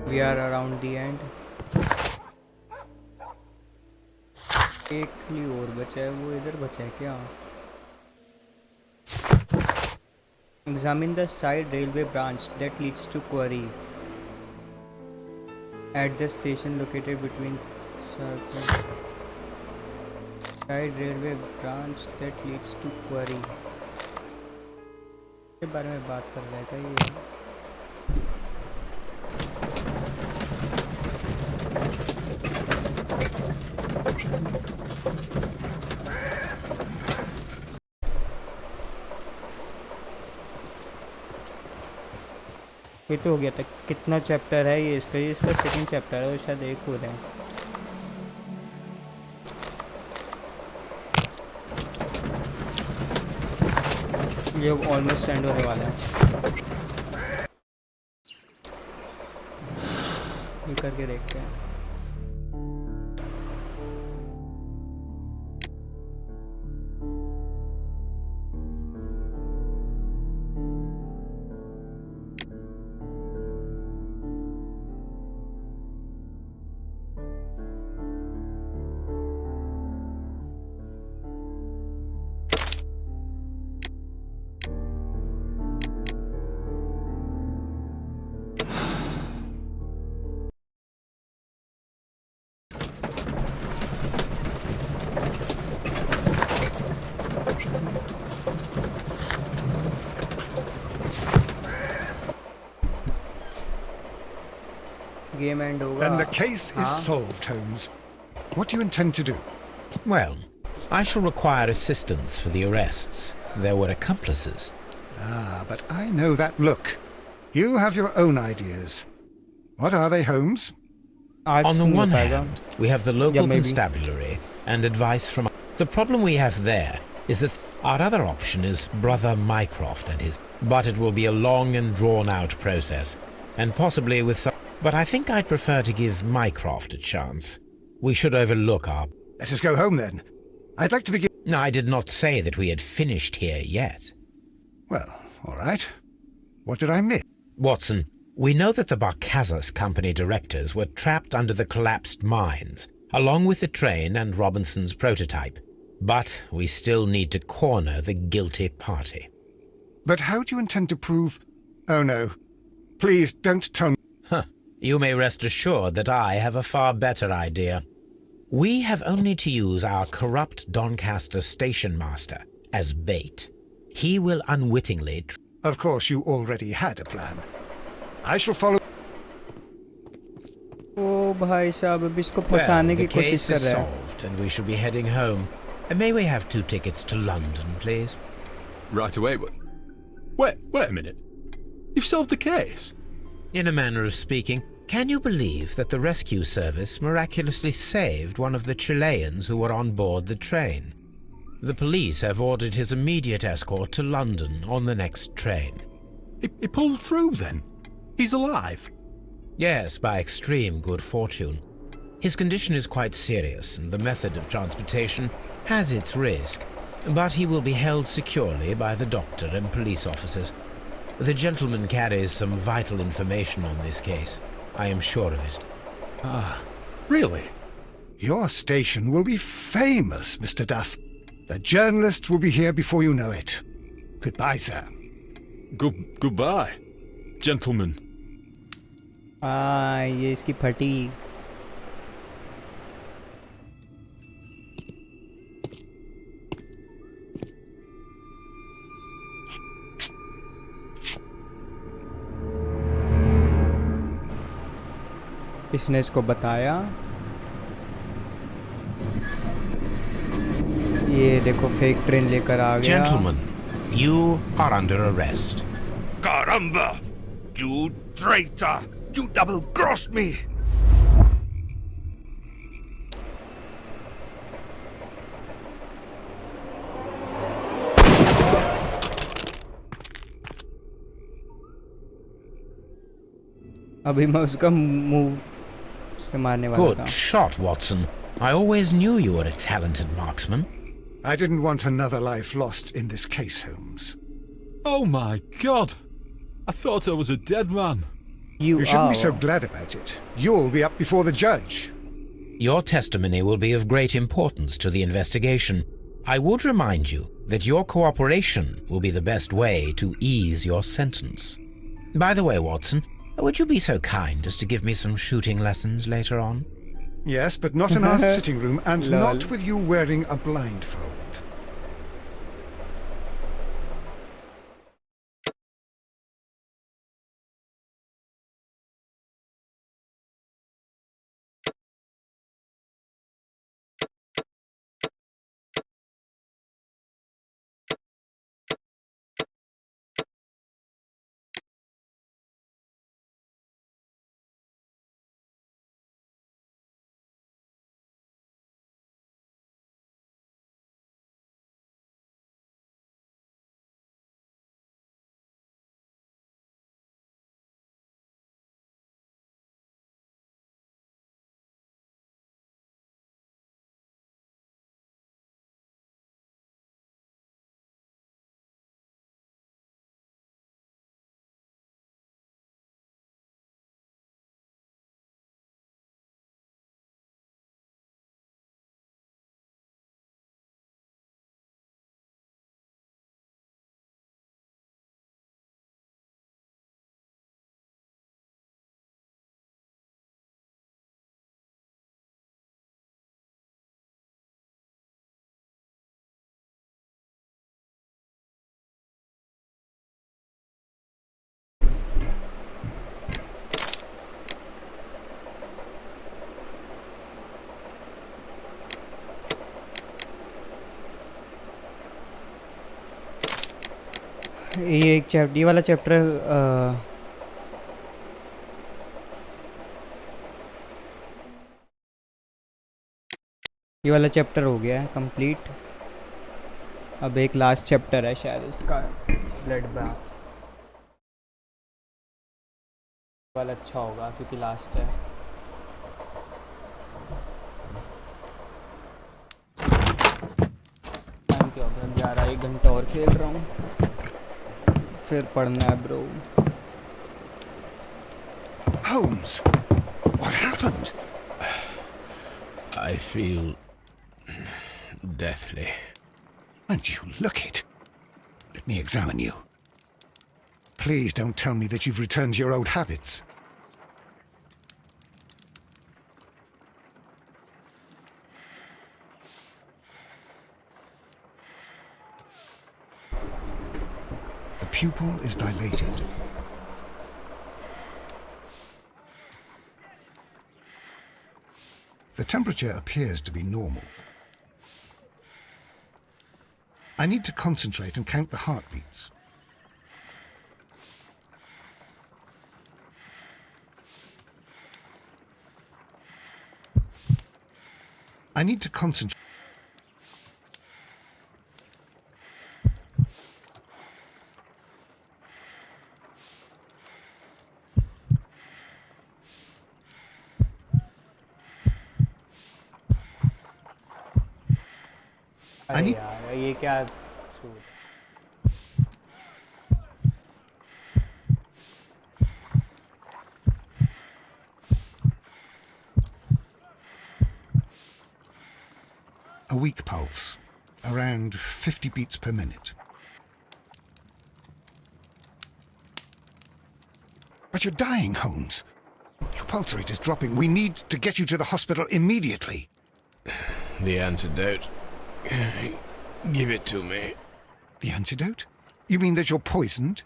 We are around the end. एक ही और बचा है, वो इधर बचा है क्या? Examine the side railway branch that leads to quarry at the station located between side railway branch that leads to quarry. के बारे में बात कर रहा है क्या ये? ये तो हो गया था। कितना चैप्टर है ये इसका? ये इसका सेकंड चैप्टर है और शायद एक हो रहा है। ये ऑलमोस्ट एंड होने वाला है। ये करके देखते हैं। गेम एंड होगा. Then the case is solved, Holmes. What do you intend to do? Well, I shall require assistance for the arrests. There were accomplices. Ah, but I know that look. You have your own ideas. What are they, Holmes? On the one hand, we have the local constabulary and advice from... The problem we have there is that our other option is Brother Mycroft and his... But it will be a long and drawn-out process, and possibly with some... But I think I'd prefer to give Mycroft a chance. We should overlook our... Let us go home, then. I'd like to begin... No, I did not say that we had finished here yet. Well, all right. What did I miss? Watson, we know that the Barcazas Company directors were trapped under the collapsed mines, along with the train and Robinson's prototype. But we still need to corner the guilty party. But how do you intend to prove... Oh, no. Please, don't tell me... Huh. You may rest assured that I have a far better idea. We have only to use our corrupt Doncaster station master as bait. He will unwittingly... Of course, you already had a plan. I shall follow... ओ भाई साहब अब इसको फंसाने की कोशिश कर रहा है. Solved, and we shall be heading home. And may we have 2 tickets to London, please? Right away, wait a minute. You've solved the case? In a manner of speaking, can you believe that the rescue service miraculously saved one of the Chileans who were on board the train? The police have ordered his immediate escort to London on the next train. He pulled through then? He's alive? Yes, by extreme good fortune. His condition is quite serious, and the method of transportation has its risk, but he will be held securely by the doctor and police officers. The gentleman carries some vital information on this case. I am sure of it. Ah, really? Your station will be famous, Mr. Duff. The journalists will be here before you know it. Goodbye, sir. Goodbye, gentlemen. ये इसकी फटी. इसने इसको बताया. ये देखो fake train लेकर आ गया. Gentlemen, you are under arrest. Caramba! You traitor! You double-crossed me! अभी मैं उसका मुंह पे मारने वाला था. Good shot, Watson. I always knew you were a talented marksman. I didn't want another life lost in this case, Holmes. Oh my God! I thought I was a dead man. You shouldn't be so glad about it. You'll be up before the judge. Your testimony will be of great importance to the investigation. I would remind you that your cooperation will be the best way to ease your sentence. By the way, Watson, would you be so kind as to give me some shooting lessons later on? Yes, but not in our sitting room, and not with you wearing a blindfold. ये वाला chapter ये वाला chapter हो गया है complete. अब एक last chapter है शायद उसका, ब्लड बाथ वाला अच्छा होगा क्योंकि लास्ट है। टाइम क्या हो गया? 11, 1 घंटा और खेल रहा हूँ, फिर पढ़ना है bro. Holmes, what happened? I feel deathly. And you look it. Let me examine you. Please don't tell me that you've returned to your old habits. The pupil is dilated. The temperature appears to be normal. I need to concentrate and count the heartbeats. I need to concentrate. अरे यार ये क्या A weak pulse, around 50 beats per minute. But you're dying, Holmes. Your pulse rate is dropping. We need to get you to the hospital immediately. The antidote. Give it to me. The antidote? You mean that you're poisoned?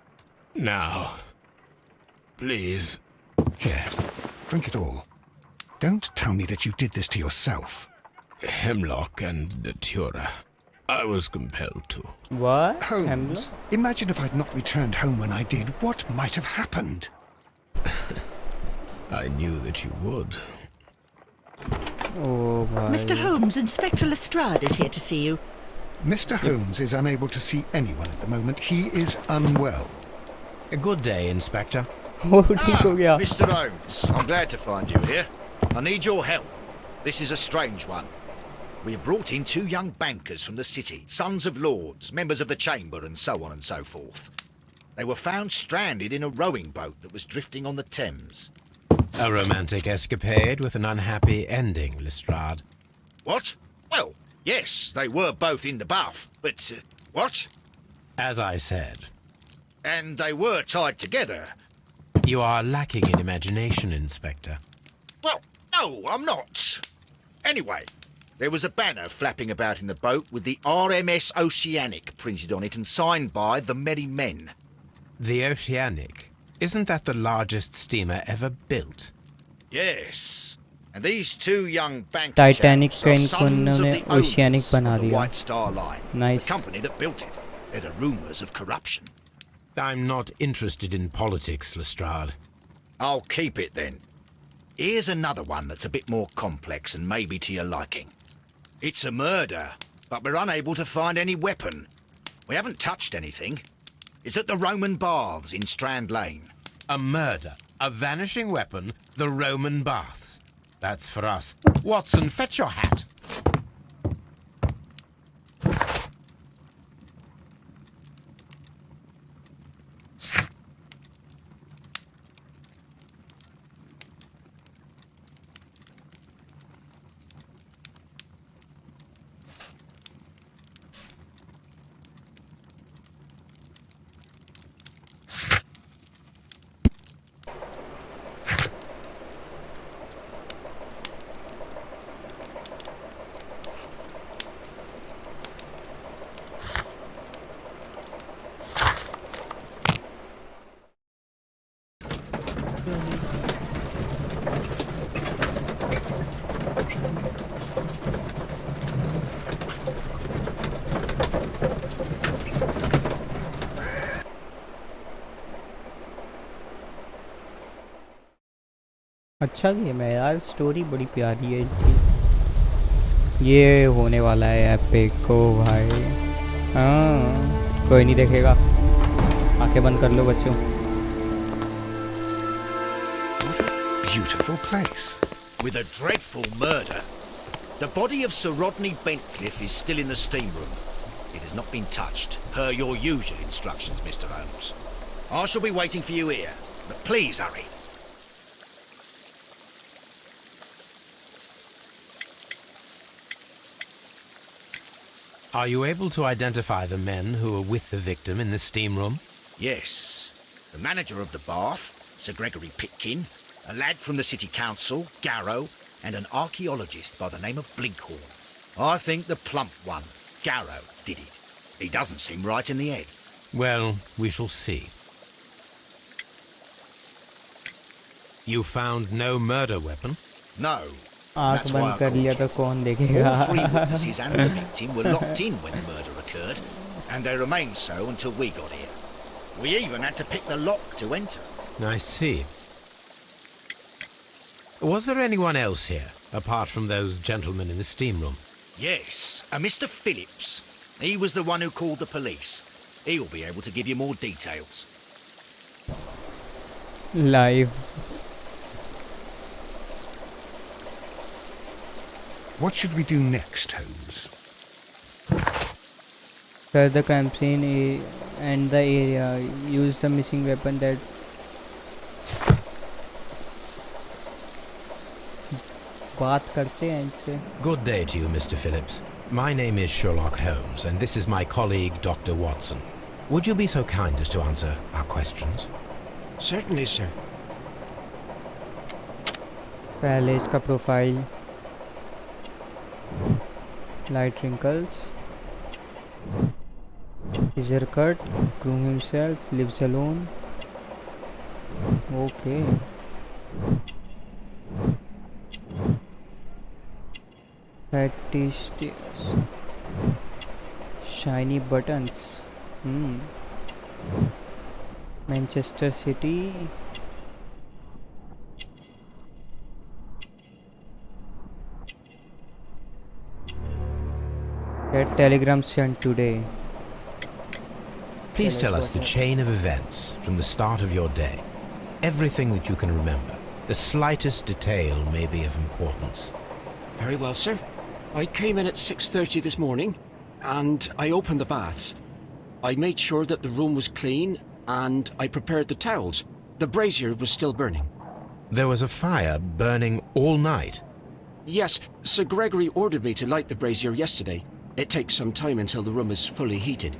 Now. Please. Here, drink it all. Don't tell me that you did this to yourself. Hemlock and Datura. I was compelled to. What? Holmes, Hemlock? imagine if I'd not returned home when I did. What might have happened? I knew that you would. Oh, my. Mr. Holmes, Inspector Lestrade is here to see you. Mr. Holmes is unable to see anyone at the moment. He is unwell. A good day, Inspector. Oh, ठीक हो गया. Mr. Holmes, I'm glad to find you here. I need your help. This is a strange one. We have brought in 2 young bankers from the city, sons of lords, members of the chamber, and so on and so forth. They were found stranded in a rowing boat that was drifting on the Thames. A romantic escapade with an unhappy ending, Lestrade. What? Well, yes, they were both in the bath, but, what? As I said. And they were tied together. You are lacking in imagination, Inspector. Well, no, I'm not. Anyway, there was a banner flapping about in the boat with the RMS Oceanic printed on it and signed by the Merry Men. The Oceanic? Isn't that the largest steamer ever built? Yes. And these 2 young banker Titanic chaps का are इनको sons of उन्होंने the Oceanic owners बना of the दिया. White Star Line, Nice. the company that built it. There are rumours of corruption. I'm not interested in politics, Lestrade. I'll keep it then. Here's another one that's a bit more complex and maybe to your liking. It's a murder, but we're unable to find any weapon. We haven't touched anything. It's at the Roman Baths in Strand Lane. A murder, a vanishing weapon, the Roman Baths. That's for us. Watson, fetch your hat. अच्छा game है यार, story बड़ी प्यारी है इसकी। ये होने वाला है एपिक को भाई। हाँ कोई नहीं देखेगा, आंखें बंद कर लो बच्चों। Beautiful place. With a dreadful murder. The body of Sir Rodney Bentcliffe is still in the steam room. It has not been touched, per your usual instructions, Mr. Holmes. I shall be waiting for you here, but please hurry. Are you able to identify the men who were with the victim in the steam room? Yes. The manager of the bath, Sir Gregory Pitkin, a lad from the City Council, Garrow, and an archaeologist by the name of Blinkhorn. I think the plump one, Garrow, did it. He doesn't seem right in the head. Well, we shall see. You found no murder weapon? No. आँख That's why बंद I कर called लिया you. तो कौन देखेगा? All three witnesses and the victim were locked in when the murder occurred, and they remained so until we got here. We even had to pick the lock to enter. I see. Was there anyone else here, apart from those gentlemen in the steam room? Yes, a Mr. Phillips. He was the one who called the police. He'll be able to give you more details. Live. What should we do next, Holmes? Search the crime scene and the area. Use the missing weapon that बात करते हैं इनसे. Good day to you, Mr. Phillips. My name is Sherlock Holmes, and this is my colleague, Dr. Watson. Would you be so kind as to answer our questions? Certainly, sir. पहले इसका profile. Light wrinkles. Scissor cut. Groom himself. Lives alone. Okay. Fatty shiny buttons. Manchester City. That telegram sent today. Please tell us the chain of events from the start of your day. Everything that you can remember. The slightest detail may be of importance. Very well, sir. I came in at 6:30 this morning, and I opened the baths. I made sure that the room was clean, and I prepared the towels. The brazier was still burning. There was a fire burning all night. Yes, Sir Gregory ordered me to light the brazier yesterday. It takes some time until the room is fully heated.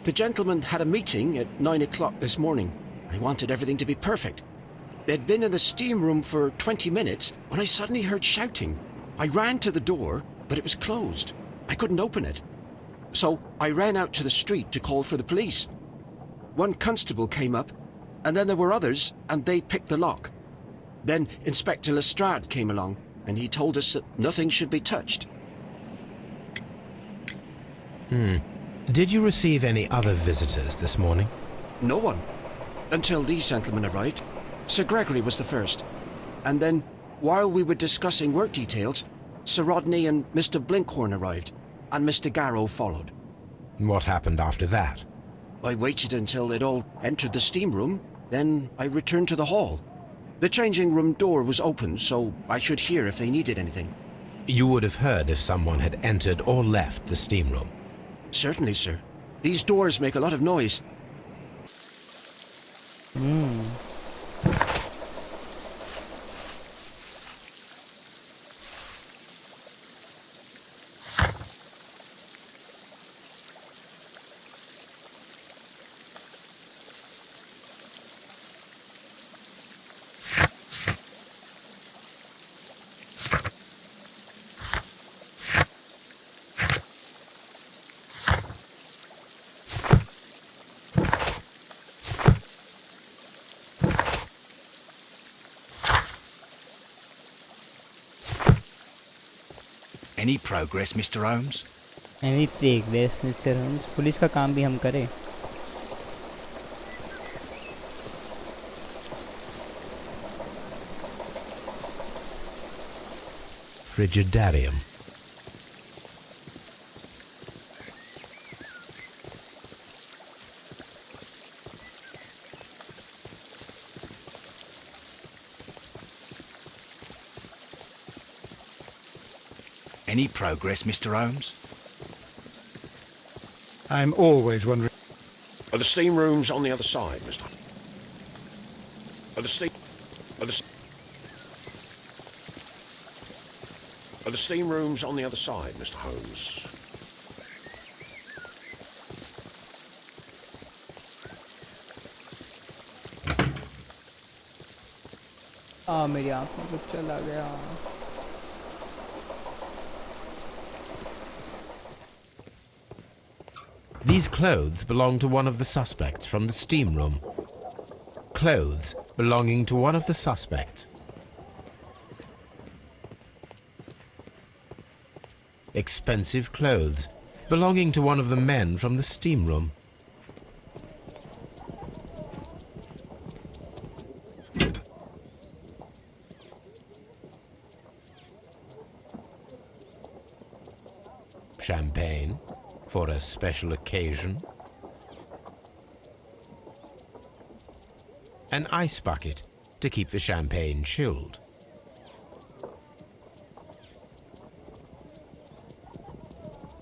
The gentlemen had a meeting at 9 o'clock this morning. I wanted everything to be perfect. They'd been in the steam room for 20 minutes when I suddenly heard shouting. I ran to the door, but it was closed. I couldn't open it. So I ran out to the street to call for the police. One constable came up, and then there were others, and they picked the lock. Then Inspector Lestrade came along, and he told us that nothing should be touched. Did you receive any other visitors this morning? No one. Until these gentlemen arrived. Sir Gregory was the first. And then, while we were discussing work details, Sir Rodney and Mr. Blinkhorn arrived, and Mr. Garrow followed. What happened after that? I waited until they'd all entered the steam room, then I returned to the hall. The changing room door was open, so I should hear if they needed anything. You would have heard if someone had entered or left the steam room. Certainly, sir. These doors make a lot of noise. Any progress, Mr. Holmes? Any progress, Mr. Holmes? Police का काम भी हम करें. frigidarium. Any progress, Mr. Holmes? I'm always wondering. Are the steam rooms on the other side, Mr. Are the steam rooms on the other side, Mr. Holmes? मेरी आँख में कुछ चला गया. These clothes belong to one of the suspects from the steam room. Clothes belonging to one of the suspects. Expensive clothes belonging to one of the men from the steam room. Champagne for a special occasion. An ice bucket to keep the champagne chilled.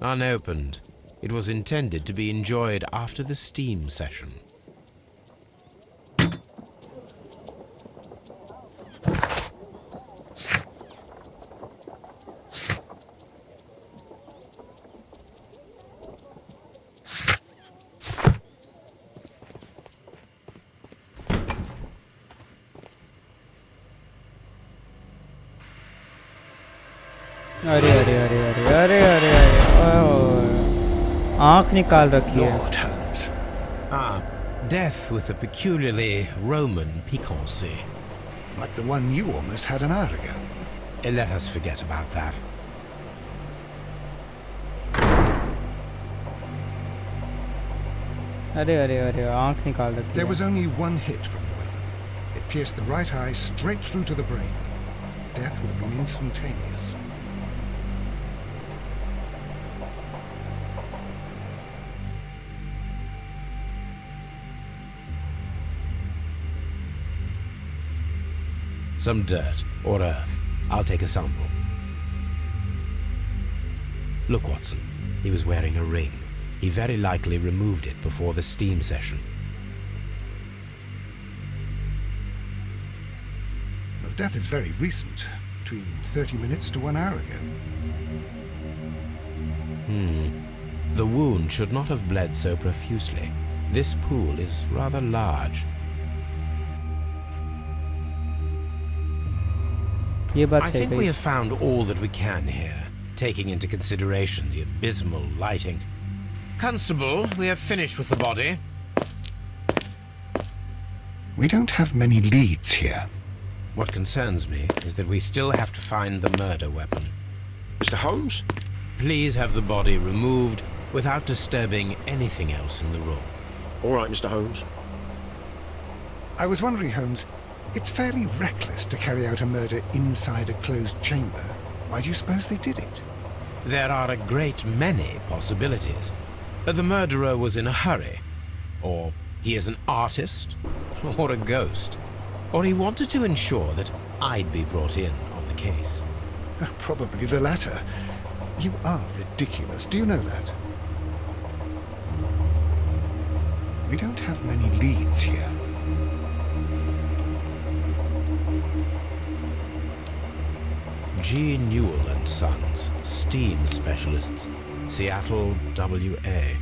Unopened, it was intended to be enjoyed after the steam session. अरे अरे अरे अरे अरे अरे अरे आँख निकाल रखी है. Lord Holmes. Ah, death with a peculiarly Roman piquancy. Like the one you almost had an hour ago. Let us forget about that. अरे अरे अरे आँख निकाल रखी है. There was only one hit from the weapon. It pierced the right eye straight through to the brain. Death would have been instantaneous. Some dirt or earth. I'll take a sample. Look, Watson. He was wearing a ring. He very likely removed it before the steam session. Well, death is very recent. Between 30 minutes to 1 hour ago. The wound should not have bled so profusely. This pool is rather large. I think we have found all that we can here, taking into consideration the abysmal lighting. Constable, we have finished with the body. We don't have many leads here. What concerns me is that we still have to find the murder weapon. Mr. Holmes? Please have the body removed without disturbing anything else in the room. All right, Mr. Holmes. I was wondering, Holmes, it's fairly reckless to carry out a murder inside a closed chamber. Why do you suppose they did it? There are a great many possibilities. The murderer was in a hurry. Or he is an artist. Or a ghost. Or he wanted to ensure that I'd be brought in on the case. Probably the latter. You are ridiculous. Do you know that? We don't have many leads here. G. Newell and Sons, steam specialists, Seattle, WA.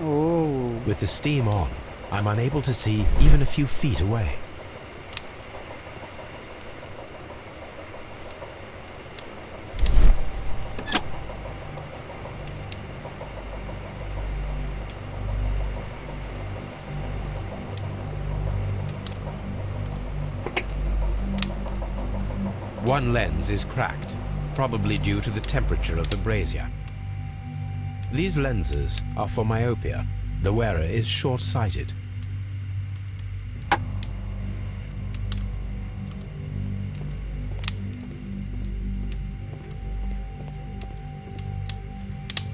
Oh. With the steam on, I'm unable to see even a few feet away. One lens is cracked, probably due to the temperature of the brazier. These lenses are for myopia. The wearer is short-sighted.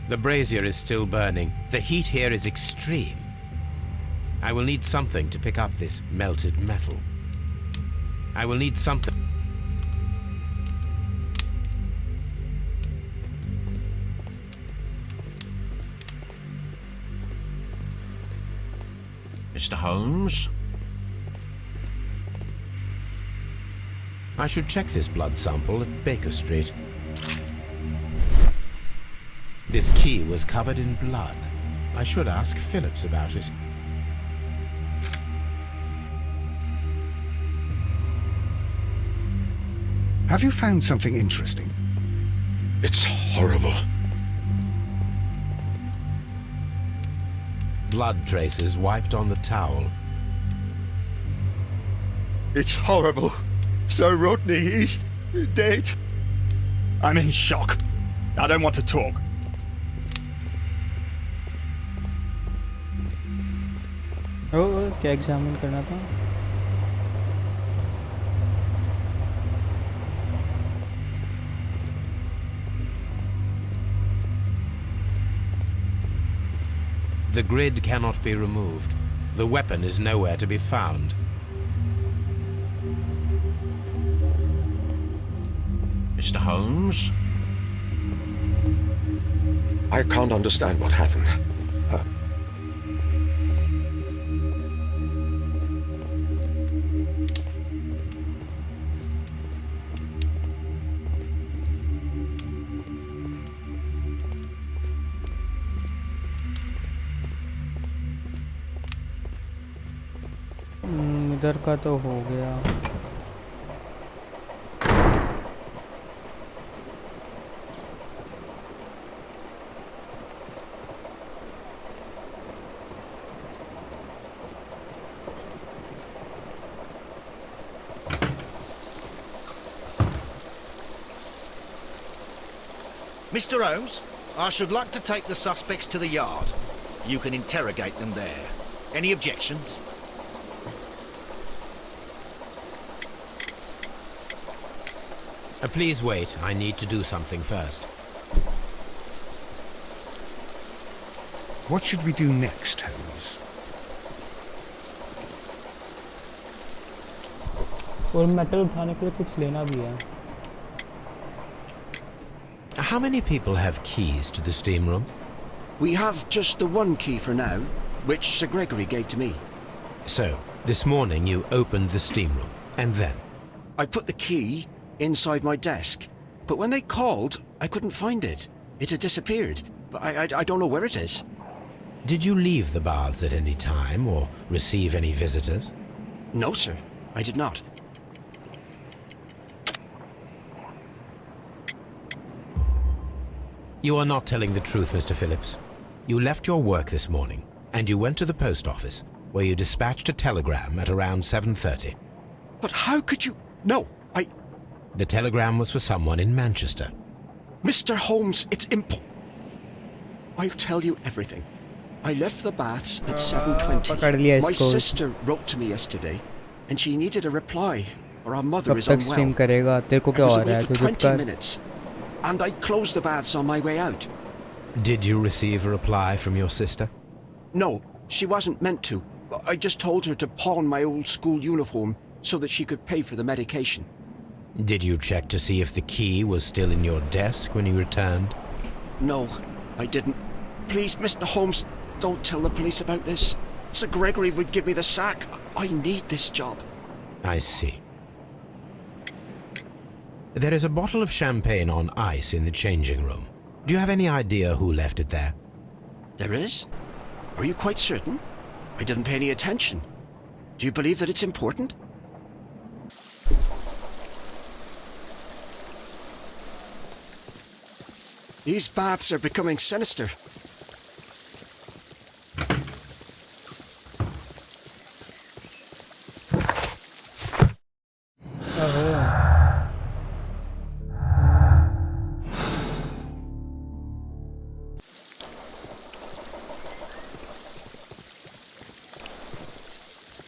The brazier is still burning. The heat here is extreme. I will need something to pick up this melted metal. I will need something. Mr. Holmes? I should check this blood sample at Baker Street. This key was covered in blood. I should ask Phillips about it. Have you found something interesting? It's horrible. Blood traces wiped on the towel. It's horrible. Sir Rodney, he's dead. I'm in shock. I don't want to talk. क्या examine करना था? The grid cannot be removed. The weapon is nowhere to be found. Mr. Holmes? I can't understand what happened. इधर का तो हो गया. Mr. Holmes, I should like to take the suspects to the yard. You can interrogate them there. Any objections? Please wait. I need to do something first. What should we do next, Holmes? और metal उठाने के लिए कुछ लेना भी है. How many people have keys to the steam room? We have just the one key for now, which Sir Gregory gave to me. So, this morning you opened the steam room, and then? I put the key inside my desk, but when they called, I couldn't find it. It had disappeared. I don't know where it is. Did you leave the baths at any time, or receive any visitors? No, sir. I did not. You are not telling the truth, Mr. Phillips. You left your work this morning, and you went to the post office, where you dispatched a telegram at around 7:30. But how could you... No, The telegram was for someone in Manchester. Mr. Holmes, it's I'll tell you everything. I left the baths at 7:20. My sister wrote to me yesterday, and she needed a reply, or our mother is unwell. Stream करेगा? तेरे को क्या I हो was रहा away है? for तू चुप 20 कर. minutes, and I closed the baths on my way out. Did you receive a reply from your sister? No, she wasn't meant to. I just told her to pawn my old school uniform so that she could pay for the medication. Did you check to see if the key was still in your desk when you returned? No, I didn't. Please, Mr. Holmes, don't tell the police about this. Sir Gregory would give me the sack. I need this job. I see. There is a bottle of champagne on ice in the changing room. Do you have any idea who left it there? There is? Are you quite certain? I didn't pay any attention. Do you believe that it's important? These baths are becoming sinister.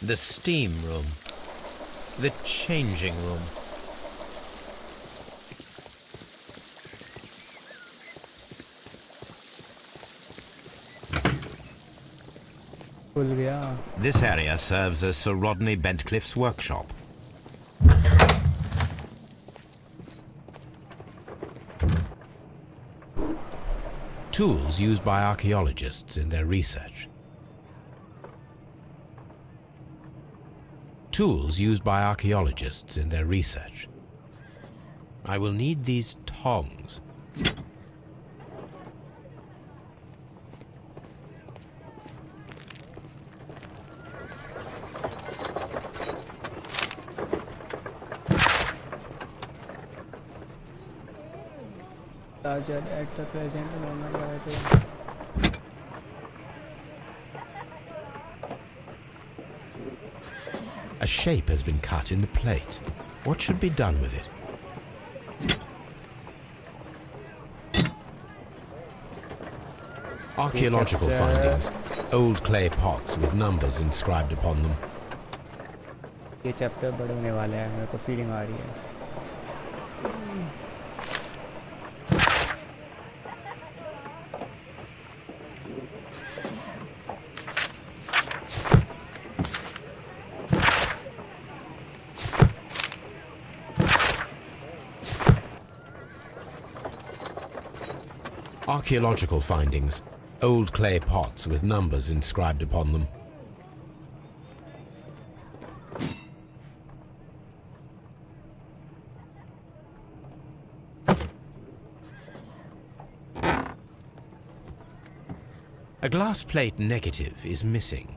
The steam room. The changing room. खुल गया। This area serves as Sir Rodney Bentcliffe's workshop. Tools used by archaeologists in their research. Tools used by archaeologists in their research. I will need these tongs. At the present moment, A shape has been cut in the plate. What should be done with it? Archaeological findings. Old clay pots with numbers inscribed upon them. ये chapter बड़ा होने वाला है, मेरे को feeling आ रही है। Archaeological findings. Old clay pots with numbers inscribed upon them. A glass plate negative is missing.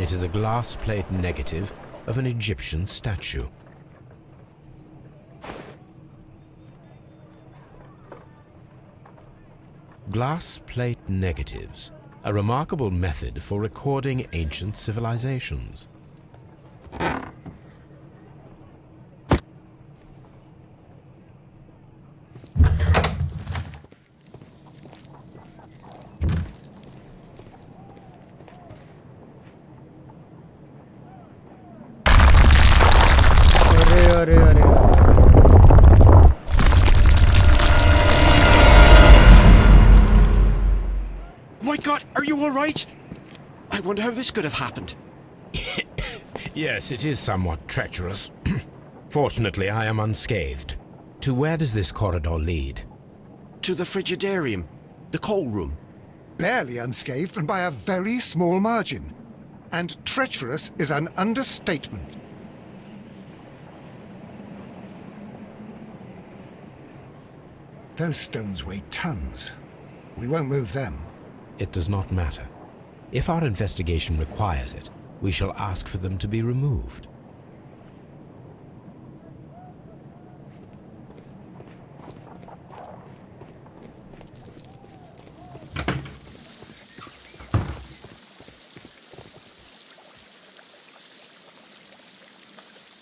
It is a glass plate negative of an Egyptian statue. Glass plate negatives, a remarkable method for recording ancient civilizations. I wonder how this could have happened. Yes, it is somewhat treacherous. Fortunately, I am unscathed. To where does this corridor lead? To the frigidarium, the coal room. Barely unscathed and by a very small margin. And treacherous is an understatement. Those stones weigh tons. We won't move them. It does not matter. If our investigation requires it, we shall ask for them to be removed.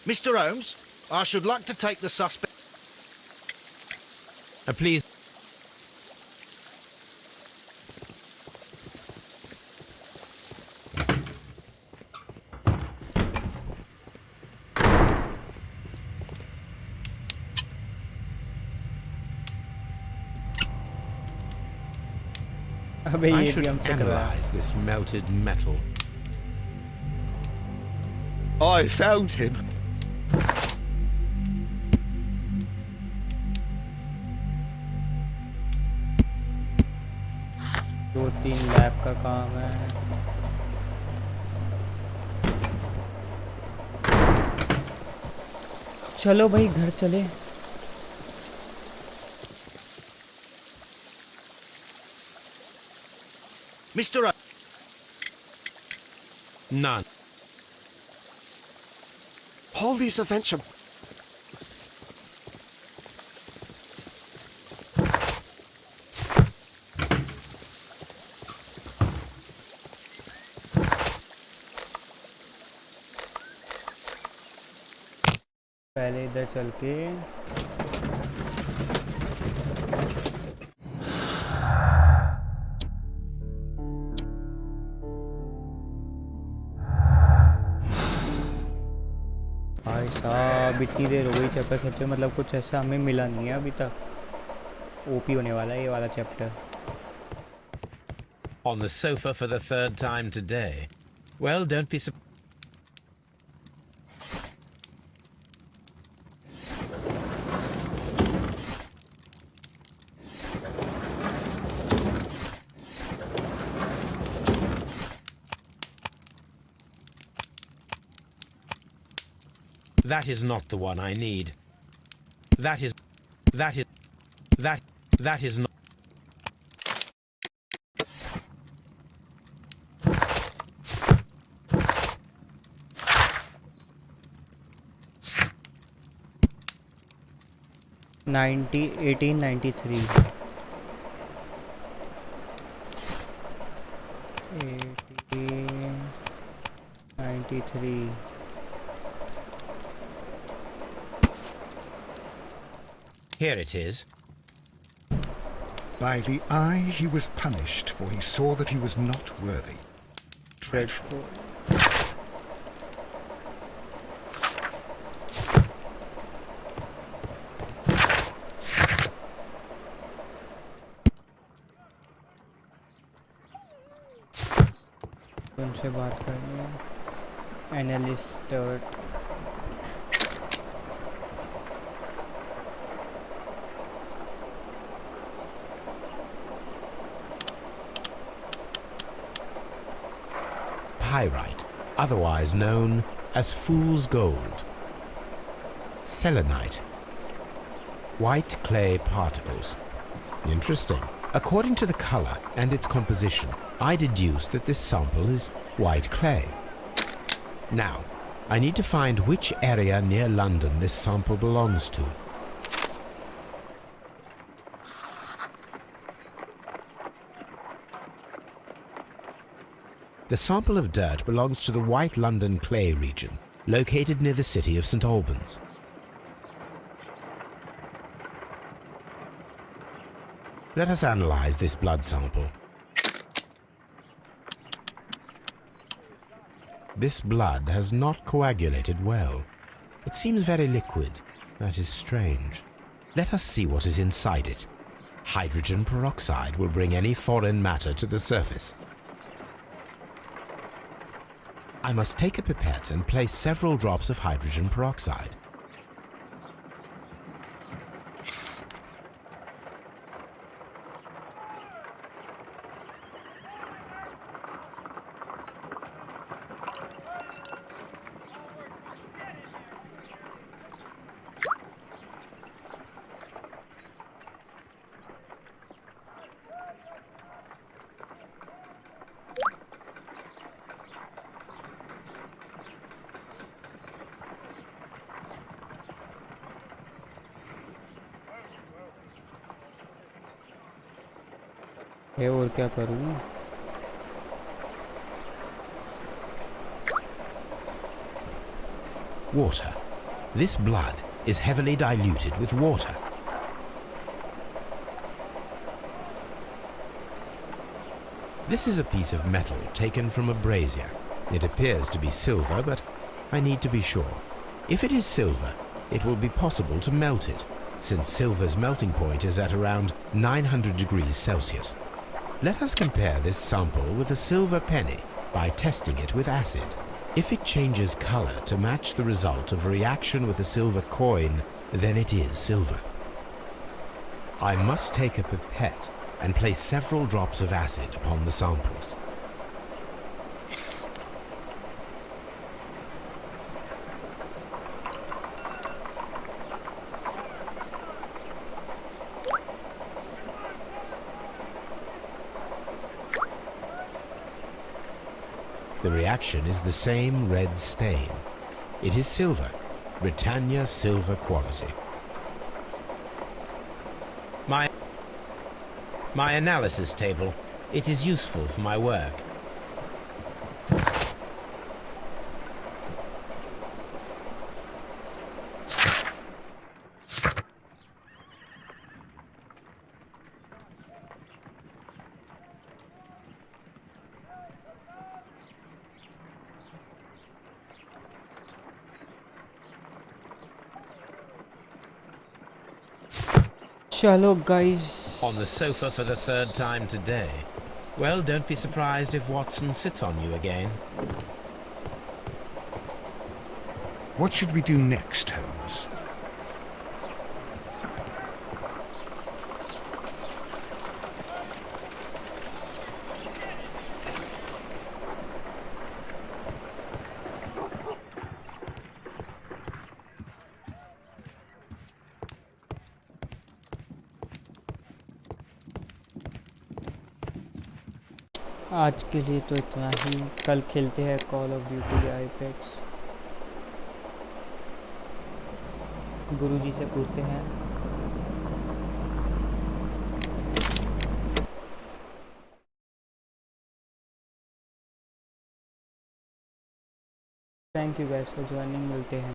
Mr. Holmes, I should like to take the suspect. Please. I should analyze this melted metal. I found him. दो तीन lab का काम है। चलो भाई घर चले। Mr. None. All these events are... पहले इधर चल के भाई साहब इतनी देर हो गई चक्कर खींचे, मतलब कुछ ऐसा हमें मिला नहीं है अभी तक। ओपी होने वाला है ये वाला chapter. On the sofa for the third time today. Well, don't be surprised. That is not the one I need. That is not. 1893. 1893. Here it is. By the eye he was punished, for he saw that he was not worthy. Dreadful. उनसे बात करनी है. Analyst. Pyrite, otherwise known as fool's gold. Selenite. White clay particles. Interesting. According to the color and its composition, I deduce that this sample is white clay. Now, I need to find which area near London this sample belongs to. The sample of dirt belongs to the White London clay region, located near the city of St Albans. Let us analyze this blood sample. This blood has not coagulated well. It seems very liquid. That is strange. Let us see what is inside it. Hydrogen peroxide will bring any foreign matter to the surface. I must take a pipette and place several drops of hydrogen peroxide. है और क्या करूँ? Water. This blood is heavily diluted with water. This is a piece of metal taken from a brazier. It appears to be silver, but I need to be sure. If it is silver, it will be possible to melt it, since silver's melting point is at around 900 degrees Celsius. Let us compare this sample with a silver penny by testing it with acid. If it changes color to match the result of a reaction with a silver coin, then it is silver. I must take a pipette and place several drops of acid upon the samples. The reaction is the same red stain. It is silver, Britannia silver quality. My analysis table. It is useful for my work. चलो guys. On the sofa for the third time today. Well, don't be surprised if Watson sits on you again. What should we do next, Holmes? आज के लिए तो इतना ही. कल खेलते हैं call of duty या आईपैक्स. गुरुजी से पूछते हैं. Thank you guys for joining. मिलते हैं.